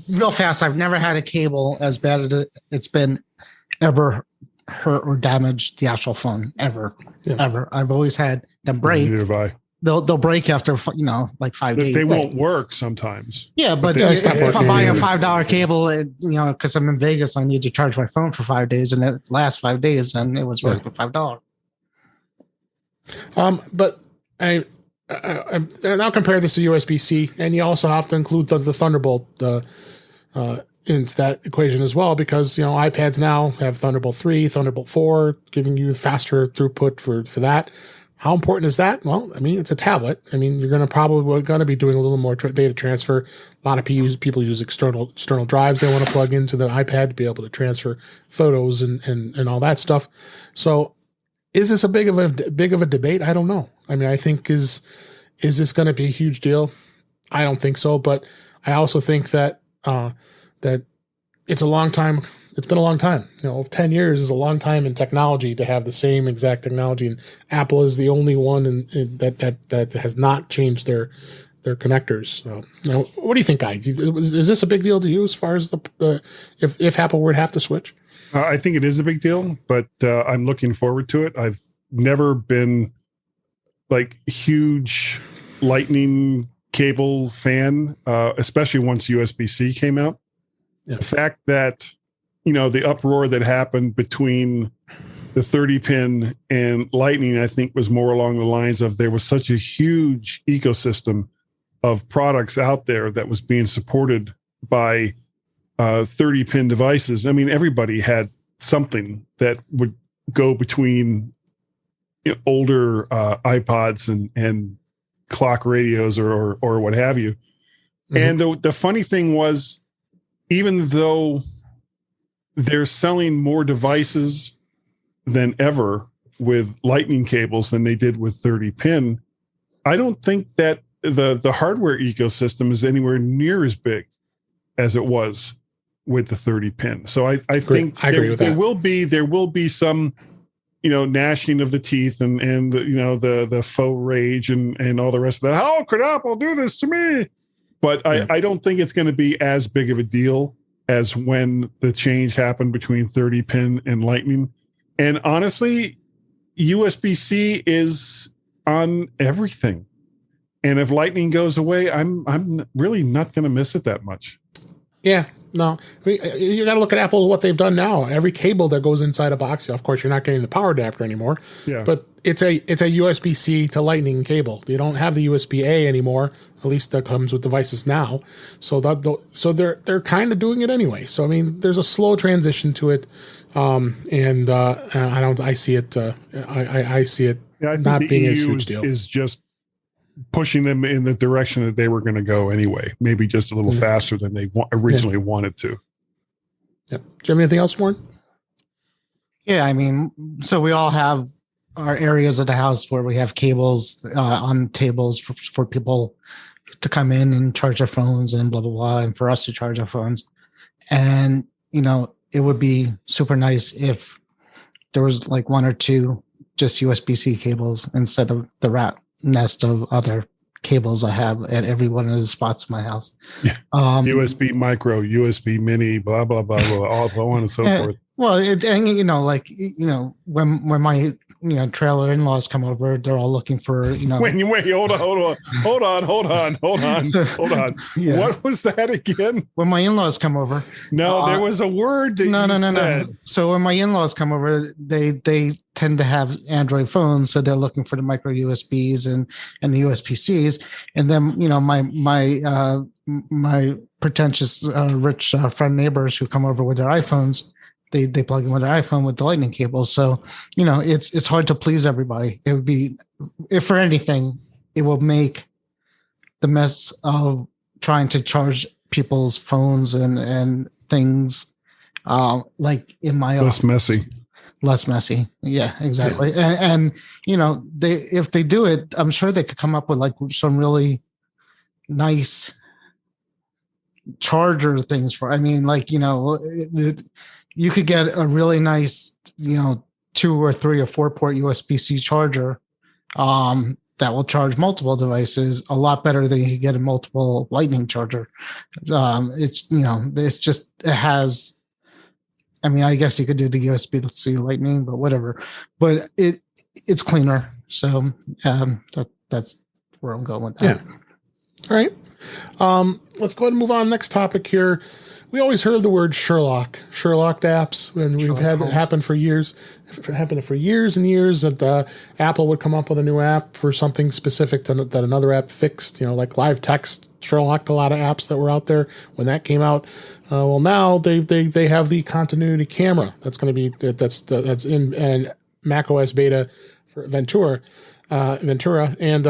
real fast. I've never had a cable as bad as it's been ever hurt or damaged the actual phone ever. I've always had them break. Neither have I. They'll break after like 5 days. They won't work sometimes. Yeah, but if I'm buying a $5 cable, because I'm in Vegas, I need to charge my phone for 5 days, and it lasts 5 days, and it was worth for $5. But and I'll compare this to USB-C, and you also have to include the Thunderbolt into that equation as well, because iPads now have Thunderbolt 3, Thunderbolt 4, giving you faster throughput for that. How important is that? Well, I mean, it's a tablet. I mean, you're probably going to be doing a little more data transfer. A lot of people use external drives they want to plug into the iPad to be able to transfer photos and all that stuff. So, is this a big of a debate? I don't know. I mean, I think is this going to be a huge deal? I don't think so, but I also think that that it's a long time. It's been a long time. 10 years is a long time in technology to have the same exact technology, and Apple is the only one that has not changed their connectors. What do you think, Guy? Is this a big deal to you as far as if Apple were to have to switch? I think it is a big deal, but I'm looking forward to it. I've never been like huge Lightning cable fan, especially once USB-C came out. Yeah. The fact that the uproar that happened between the 30-pin and Lightning, I think, was more along the lines of there was such a huge ecosystem of products out there that was being supported by 30-pin devices. I mean, everybody had something that would go between older iPods and clock radios or what have you. Mm-hmm. And the funny thing was, even though they're selling more devices than ever with Lightning cables than they did with 30-pin, I don't think that the hardware ecosystem is anywhere near as big as it was with the 30-pin. So I think there will be some gnashing of the teeth and the faux rage and all the rest of that. How could Apple do this to me? But I don't think it's going to be as big of a deal as when the change happened between 30-pin and Lightning. And honestly, USB-C is on everything. And if Lightning goes away, I'm really not going to miss it that much. Yeah, no. I mean, you got to look at Apple, what they've done now. Every cable that goes inside a box, of course, you're not getting the power adapter anymore. Yeah. But it's a USB-C to Lightning cable. You don't have the USB-A anymore. At least that comes with devices now. So they're kind of doing it anyway. So I mean, there's a slow transition to it, I see it. I see it not being a huge deal. Is just pushing them in the direction that they were going to go anyway. Maybe just a little faster than they originally wanted to. Yeah. Do you have anything else, Warren? Yeah, I mean, so we all have our areas of the house where we have cables on tables for people to come in and charge their phones and blah, blah, blah, and for us to charge our phones. And, it would be super nice if there was like one or two just USB-C cables instead of the rat nest of other cables I have at every one of the spots in my house. Yeah. USB micro, USB mini, blah blah blah blah, all so on and so forth. Well, and when my trailer in-laws come over, they're all looking for Wait, hold on. Yeah. What was that again? When my in-laws come over, no, there was a word that no. So when my in-laws come over, they tend to have Android phones, so they're looking for the micro USBs and the USB-Cs, and then my pretentious rich friend neighbors who come over with their iPhones. They plug in with their iPhone with the lightning cable. So, it's hard to please everybody. It would be, if for anything, it will make the mess of trying to charge people's phones and things like in my less messy. Less messy. Yeah, exactly. And if they do it, I'm sure they could come up with like some really nice charger things for, you could get a really nice, 2 or 3 or 4 port USB-C charger that will charge multiple devices a lot better than you could get a multiple lightning charger. It has, I guess you could do the USB-C lightning, but whatever. But it's cleaner. So that's where I'm going with that. Yeah. All right. Let's go ahead and move on. Next topic here. We always heard the word Sherlocked apps, and we've had it happen for years. It happened for years and years that Apple would come up with a new app for something specific that another app fixed, like live text. Sherlocked a lot of apps that were out there when that came out. Well, now they have the continuity camera that's going to be that's in macOS beta for Ventura, and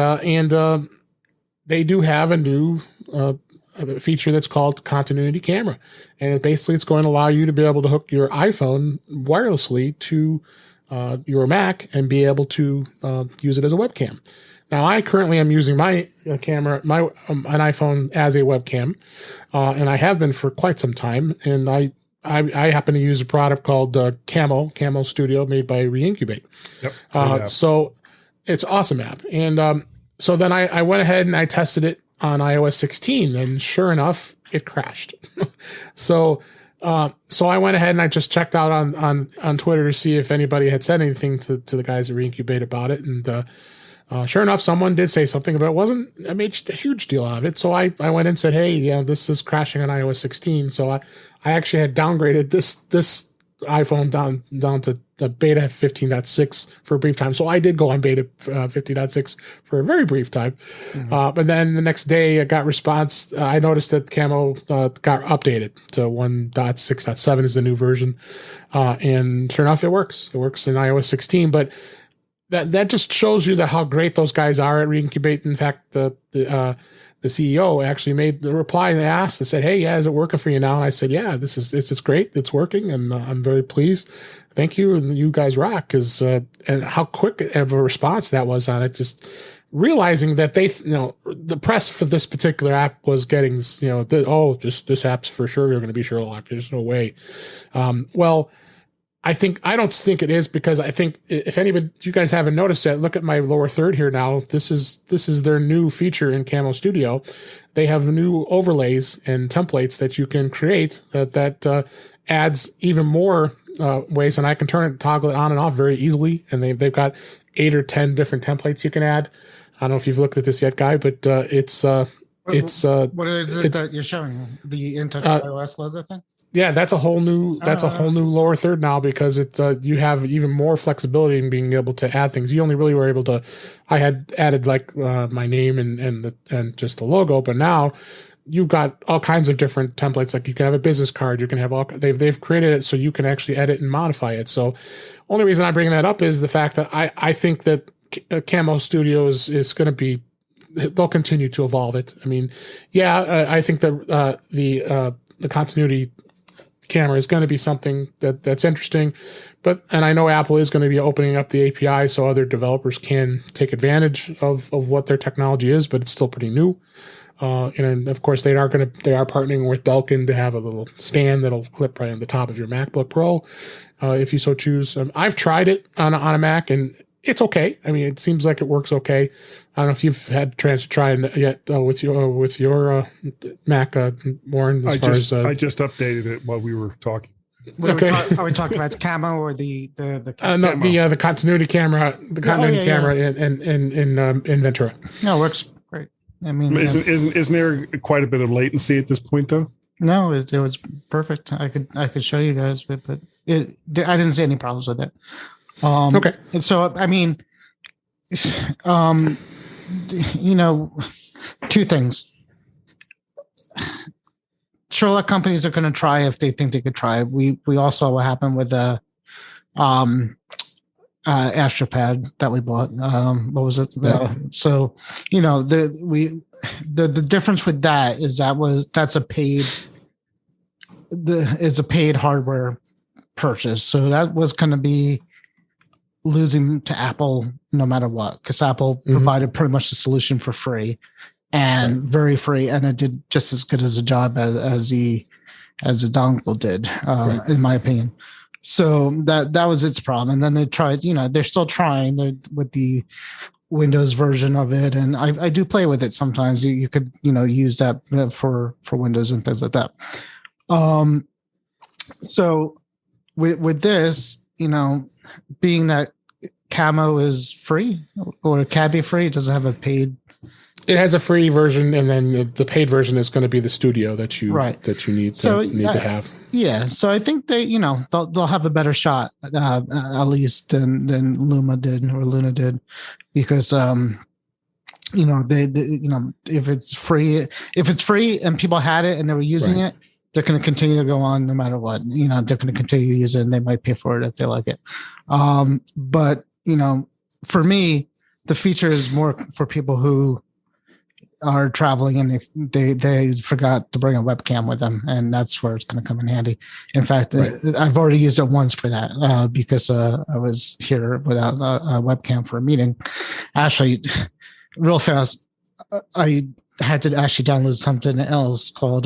they do have a new a feature that's called continuity camera, and it's going to allow you to be able to hook your iPhone wirelessly to your Mac and be able to use it as a webcam. Now, I currently am using my camera, an iPhone as a webcam, and I have been for quite some time. And I happen to use a product called Camo Studio, made by Reincubate. Yep. So it's an awesome app, and so then I went ahead and I tested it on iOS 16, and sure enough, it crashed. So I went ahead and I just checked out on Twitter to see if anybody had said anything to the guys at Reincubate about it, and sure enough, someone did say something, but it wasn't. I made a huge deal out of it. So I went in and said, "Hey, this is crashing on iOS 16." So I actually had downgraded this iPhone down to the beta 15.6 for a brief time. So I did go on beta 15.6 for a very brief time. Mm-hmm. But then the next day I got response. I noticed that Camo got updated to 1.6.7 is the new version. And sure enough, it works. It works in iOS 16, but that just shows you how great those guys are at Reincubate. In fact, the CEO actually made the reply and asked and said, "Hey, yeah, is it working for you now?" And I said, "Yeah, it's great. It's working, and I'm very pleased. Thank you, and you guys rock." Because and how quick of a response that was on it. Just realizing that the press for this particular app was getting just this app's for sure you're going to be Sherlocked. There's no way. Well, I don't think it is, because I think if you guys haven't noticed that, look at my lower third here now. This is their new feature in Camo Studio. They have new overlays and templates that you can create that adds even more ways, and I can toggle it on and off very easily. And they've got 8 or 10 different templates you can add. I don't know if you've looked at this yet, Guy, but what is it that you're showing? The InTouch iOS logo thing? Yeah, that's a whole new lower third now, because you have even more flexibility in being able to add things. You only really were able to. I had added my name and just the logo, but now you've got all kinds of different templates. Like you can have a business card. You can have they've created it so you can actually edit and modify it. So, only reason I bring that up is the fact that I think that Camo Studio is going to be. They'll continue to evolve it. I mean, I think that the continuity camera is going to be something that's interesting, and I know Apple is going to be opening up the API so other developers can take advantage of what their technology is, but it's still pretty new. And of course they are partnering with Belkin to have a little stand that'll clip right on the top of your MacBook Pro, if you so choose. I've tried it on a Mac, and it's okay. I mean, it seems like it works okay. I don't know if you've had a chance to try it yet with your Mac, Warren. I just updated it while we were talking. Okay. Are we talking about Camo or the no, the continuity camera, camera in Ventura? No, it works great. I mean, isn't there quite a bit of latency at this point though? No, it was perfect. I could show you guys, but I didn't see any problems with it. Okay. And so, I mean, two things. Sherlock companies are going to try if they think they could try. We all saw what happened with the Astropad that we bought. What was it? Yeah. So, the difference with that is that's a paid hardware purchase. So that was going to be losing to Apple no matter what, because Apple provided pretty much the solution for free and very free, and it did just as good as a job as the dongle did, in my opinion. So that was its problem. And then they tried, they're still trying with the Windows version of it, and I do play with it sometimes. You could use that for Windows and things like that. So with this, being that Camo is free or it can be free, it doesn't have a paid. It has a free version, and then the paid version is going to be the Studio that you need to have. Yeah, so I think they, they'll have a better shot, at least than Luna did, because if it's free and people had it and they were using it, they're going to continue to go on no matter what. They're going to continue to use it, and they might pay for it if they like it. But for me, the feature is more for people who are traveling and they forgot to bring a webcam with them, and that's where it's going to come in handy. In fact, I've already used it once for that, because I was here without a webcam for a meeting. Actually, real fast, I had to actually download something else called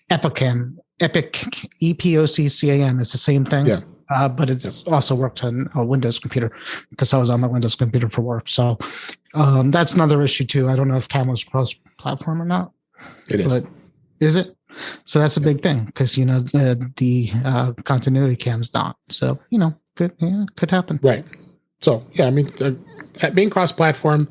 Epicam, EPOCCAM. It's the same thing. Yeah. But it's also worked on a Windows computer, because I was on my Windows computer for work. So that's another issue too. I don't know if Camo's cross-platform or not. It is. But is it? So that's a big thing, because the continuity cam's not. So could happen. Right. So I mean, being cross-platform,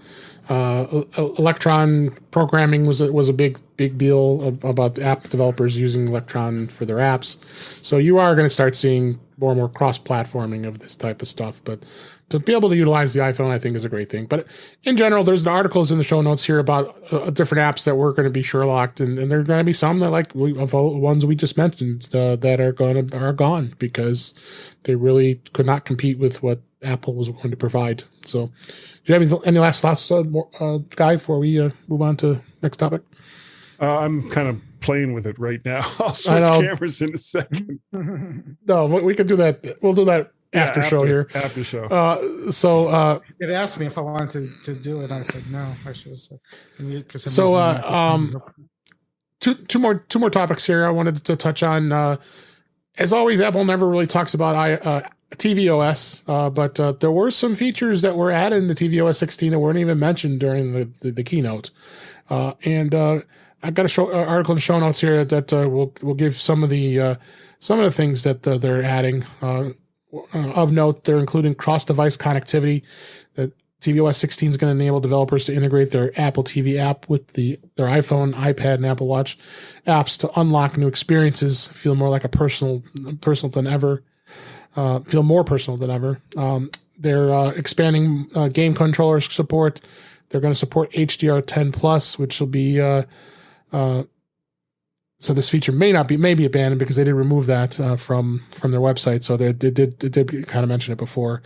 Electron programming was a big deal about app developers using Electron for their apps. So you are going to start seeing more and more cross-platforming of this type of stuff. But to be able to utilize the iPhone, I think, is a great thing. But in general, there's the articles in the show notes here about different apps that were going to be Sherlocked, and there are going to be some that, like of the ones we just mentioned, that are gone because they really could not compete with what Apple was going to provide. So, do you have any last thoughts, Guy, before we move on to next topic? I'm kind of playing with it right now. I'll switch cameras in a second. No, we can do that. We'll do that after show here. After show. It asked me if I wanted to do it. I said no. I should have said. Two more topics here I wanted to touch on. As always, Apple never really talks about tvOS, but there were some features that were added in the tvOS 16 that weren't even mentioned during the keynote. I've got an article in the show notes here that will give some of the things that they're adding. Of note, they're including cross-device connectivity. That tvOS 16 is going to enable developers to integrate their Apple TV app with their iPhone, iPad, and Apple Watch apps to unlock new experiences, feel more like personal than ever. Feel more personal than ever. They're expanding game controller support. They're going to support HDR10 Plus, which will be so this feature may be abandoned because they did remove that from their website. So they did kind of mention it before.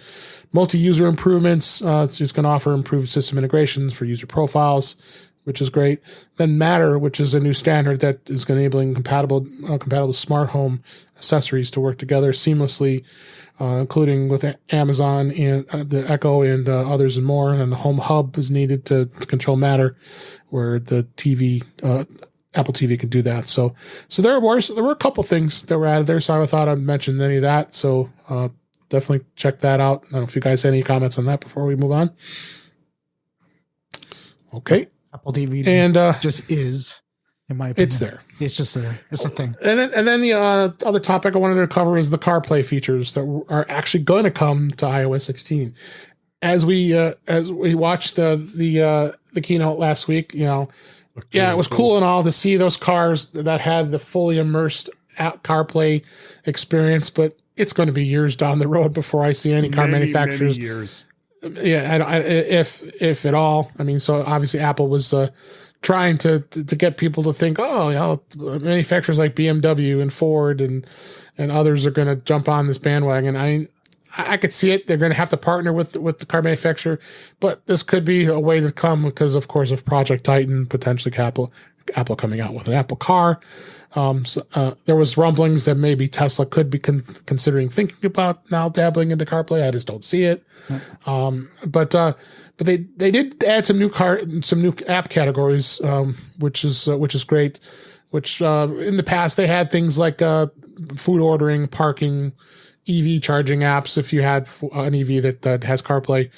Multi-user improvements. It's just going to offer improved system integrations for user profiles, which is great. Then Matter, which is a new standard that is going to enabling compatible smart home accessories to work together seamlessly, including with Amazon and the Echo and others and more. And the Home Hub is needed to control Matter, where the TV, Apple TV can do that. So there were a couple things that were added there. So I thought I'd mention any of that. So definitely check that out. I don't know if you guys have any comments on that before we move on. Okay. Apple TV and just is, in my opinion. It's there. It's just there. It's a thing. And then the other topic I wanted to cover is the CarPlay features that are actually going to come to iOS 16. As we watched the keynote last week, it was cool and all to see those cars that had the fully immersed CarPlay experience, but it's going to be years down the road before I see any car manufacturers. Many years. Yeah, if at all. I mean, so obviously Apple was trying to get people to think, manufacturers like BMW and Ford and others are going to jump on this bandwagon. I could see it. They're going to have to partner with the car manufacturer, but this could be a way to come because, of course, of Project Titan, potentially Apple coming out with an Apple car. There was rumblings that maybe Tesla could be considering thinking about now dabbling into CarPlay. I just don't see it. But they did add some new app categories, which is great. Which in the past they had things like food ordering, parking, EV charging apps if you had an EV that has CarPlay.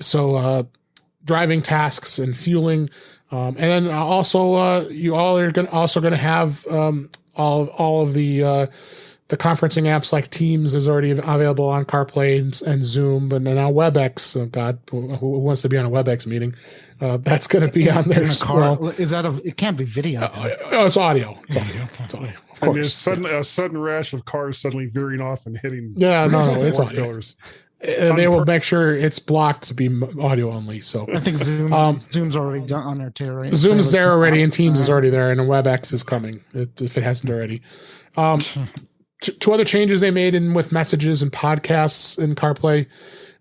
So driving tasks and fueling. And then also you all are going to have all of the conferencing apps like Teams is already available on CarPlay and Zoom, and now WebEx. Oh God, who wants to be on a WebEx meeting? That's going to be on there as well. Is that it can't be video? It's audio. It's audio. It's audio. Of course. And there's a sudden rash of cars suddenly veering off and hitting. Yeah, no, it's audio. Pillars. They will make sure it's blocked to be audio only. So I think Zoom's already done on there too, right? Zoom's there already, and Teams is already there, and WebEx is coming if it hasn't already. Two other changes they made with messages and podcasts in CarPlay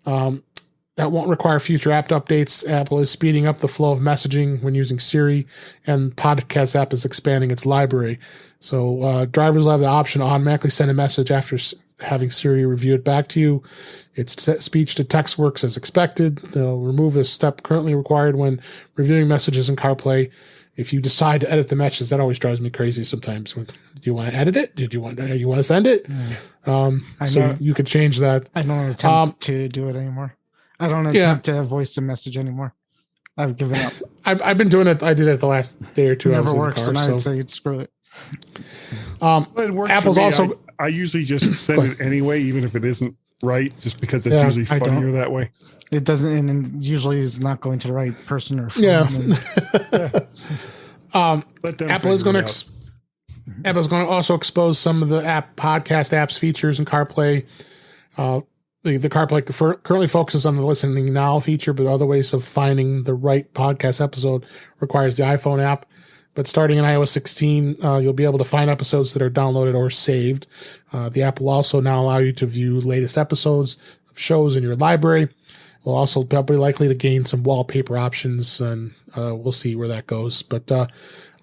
that won't require future app updates. Apple is speeding up the flow of messaging when using Siri, and Podcast app is expanding its library. So drivers will have the option to automatically send a message after having Siri review it back to you. Its speech to text works as expected. They'll remove a step currently required when reviewing messages in CarPlay. If you decide to edit the messages, that always drives me crazy sometimes. Do you want to edit it? Do you want to send it? So you could change that. I don't attempt to do it anymore. I don't attempt to voice the message anymore. I've given up. I've been doing it. I did it the last day or two. It never works, and I would say screw it. It works. Apple's also. I usually just send it anyway, even if it isn't right, just because it's usually funnier that way. It doesn't, and usually is not going to the right person or phone. Apple is going to Apple's going to also expose some of the podcast apps features in CarPlay. The CarPlay currently focuses on the listening now feature, but other ways of finding the right podcast episode requires the iPhone app. But starting in iOS 16, you'll be able to find episodes that are downloaded or saved. The app will also now allow you to view latest episodes of shows in your library. We'll also be likely to gain some wallpaper options, and we'll see where that goes. But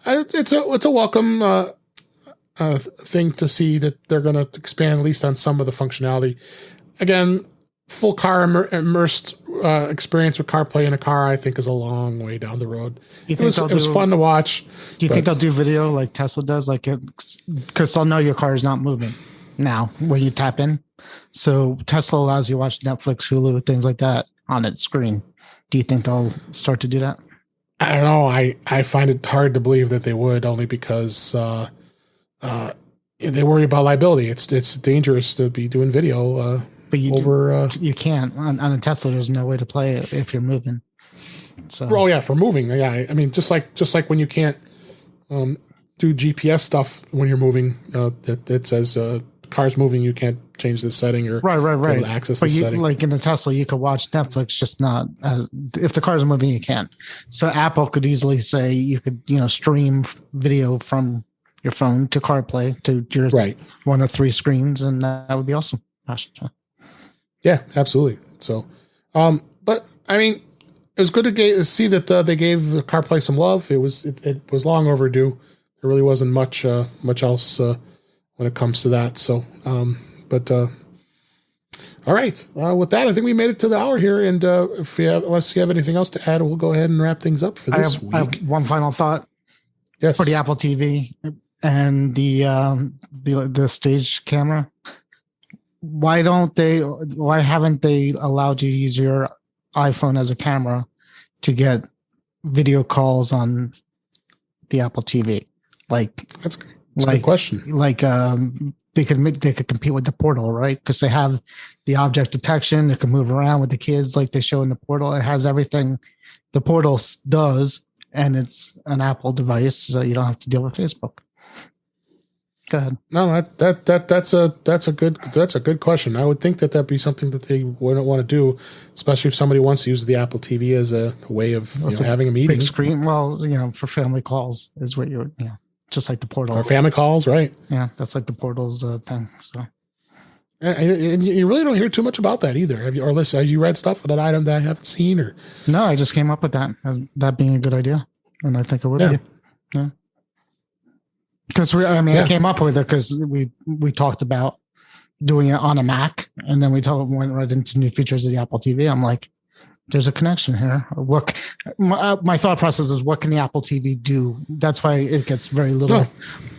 it's a welcome thing to see that they're going to expand at least on some of the functionality. Again, full car immersed experience with CarPlay in a car, I think, is a long way down the road. It was fun to watch. Do you think they'll do video like Tesla does? Because they'll know your car is not moving now when you tap in. So Tesla allows you to watch Netflix, Hulu, things like that on its screen. Do you think they'll start to do that? I don't know. I find it hard to believe that they would, only because they worry about liability. It's dangerous to be doing video. But you can't on a Tesla. There's no way to play it if you're moving. So for moving. Yeah, I mean, just like when you can't do GPS stuff when you're moving. That says car's moving, you can't change the setting or right. Access but the setting. Like in a Tesla, you could watch Netflix, just not if the car's moving, you can't. So Apple could easily say you could stream video from your phone to CarPlay to your one of three screens, and that would be awesome. Yeah, absolutely. So, but I mean, it was good to see that they gave CarPlay some love. It was long overdue. There really wasn't much else when it comes to that. So, all right. With that, I think we made it to the hour here. And unless you have anything else to add, we'll go ahead and wrap things up for this week. I have one final thought. Yes. For the Apple TV and the stage camera. why haven't they allowed you to use your iPhone as a camera to get video calls on the Apple TV? Like that's a good question. Like they could compete with the Portal, right? Because they have the object detection. They can move around with the kids like they show in the Portal. It has everything the Portal does, and it's an Apple device, so you don't have to deal with Facebook. Go ahead. No, that's a good question. I would think that'd be something that they wouldn't want to do, especially if somebody wants to use the Apple TV as a way of having a meeting. Big screen. Well, for family calls is what you're. Just like the Portal. Or family calls, right? Yeah, that's like the Portal's thing. So, and you really don't hear too much about that either. Have you read stuff on that item that I haven't seen? Or no, I just came up with that as that being a good idea, and I think it would be. Yeah, because I came up with it because we talked about doing it on a Mac, and then went right into new features of the Apple TV. I'm like, there's a connection here. My thought process is, what can the Apple TV do? That's why it gets very little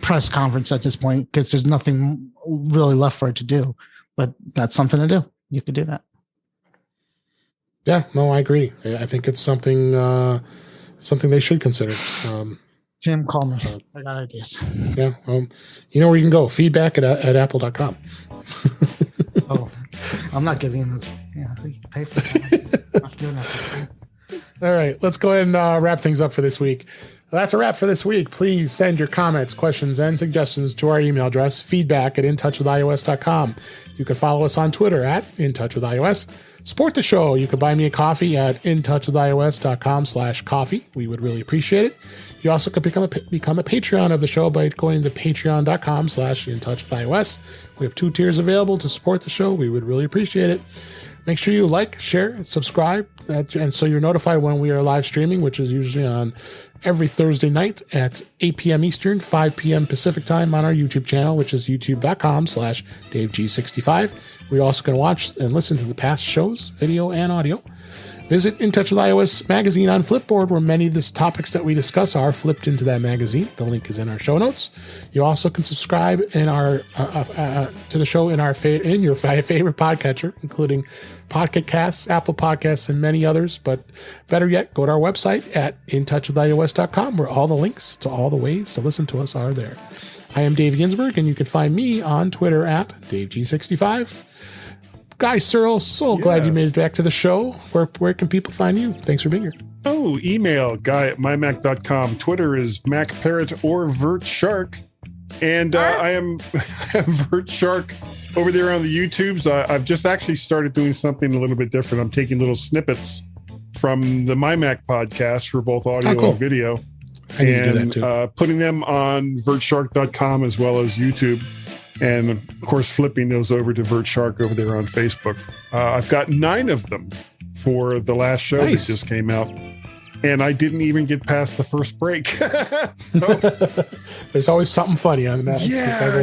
press conference at this point, because there's nothing really left for it to do. But that's something to do. You could do that. Yeah, no, I agree. I think it's something they should consider. Jim, call me. I got ideas. Yeah, you know where you can go. Feedback at apple.com. Oh, I'm not giving him this. Yeah, you can pay for it. I'm not doing that. All right, let's go ahead and wrap things up for this week. That's a wrap for this week. Please send your comments, questions, and suggestions to our email address, feedback@intouchwithios.com. You can follow us on Twitter at intouchwithios. Support the show. You can buy me a coffee at intouchwithios.com/coffee. We would really appreciate it. You also can become a Patreon of the show by going to patreon.com/intouchwithios. We have 2 tiers available to support the show. We would really appreciate it. Make sure you like, share, and subscribe, and so you're notified when we are live streaming, which is usually on every Thursday night at 8 p.m. Eastern, 5 p.m. Pacific time on our YouTube channel, which is youtube.com/DaveG65. We're also going to watch and listen to the past shows, video and audio. Visit In Touch with iOS magazine on Flipboard, where many of the topics that we discuss are flipped into that magazine. The link is in our show notes. You also can subscribe in our to the show in your favorite podcatcher, including Pocket Casts, Apple Podcasts, and many others. But better yet, go to our website at intouchwithios.com, where all the links to all the ways to listen to us are there. I am Dave Ginsburg, and you can find me on Twitter at DaveG65. Guy Serle, glad you made it back to the show. Where can people find you? Thanks for being here. Oh, email guy@mymac.com. Twitter is MacParrot or VertShark. And I am VertShark over there on the YouTubes. I've just actually started doing something a little bit different. I'm taking little snippets from the MyMac podcast for both audio and video. I need to do that too. Putting them on VertShark.com as well as YouTube. And of course, flipping those over to VertShark over there on Facebook. I've got 9 of them for the last show that just came out. And I didn't even get past the first break. There's always something funny on that. Yeah.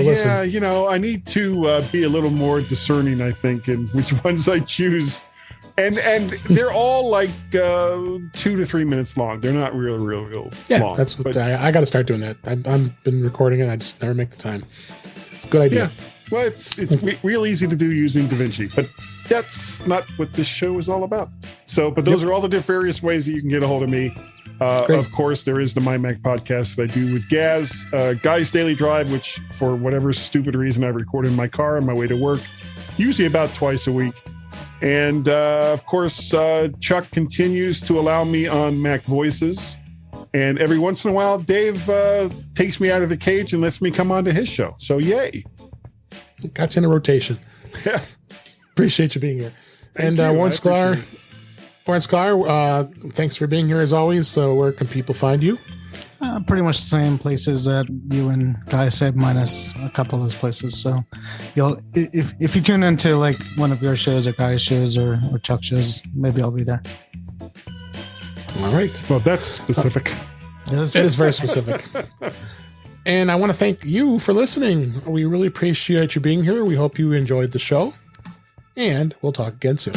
I need to be a little more discerning, I think, in which ones I choose. And they're all like 2 to 3 minutes long. They're not real long. Yeah, that's what I got to start doing that. I've been recording it. I just never make the time. Good idea. Yeah. Well, it's real easy to do using DaVinci, but that's not what this show is all about. So, but those are all the various ways that you can get a hold of me. Of course, there is the MyMac podcast that I do with Gaz, Guy's Daily Drive, which for whatever stupid reason I record in my car on my way to work, usually about twice a week. And of course, Chuck continues to allow me on Mac Voices. And every once in a while, Dave takes me out of the cage and lets me come on to his show. So, yay. Got you in a rotation. Yeah. Appreciate you being here. And Warren Sklar, thanks for being here as always. So where can people find you? Pretty much the same places that you and Guy said, minus a couple of those places. So if you tune into like one of your shows or Guy's shows or Chuck's shows, maybe I'll be there. All right. Well, that's specific. It is very specific. And I want to thank you for listening. We really appreciate you being here. We hope you enjoyed the show. And we'll talk again soon.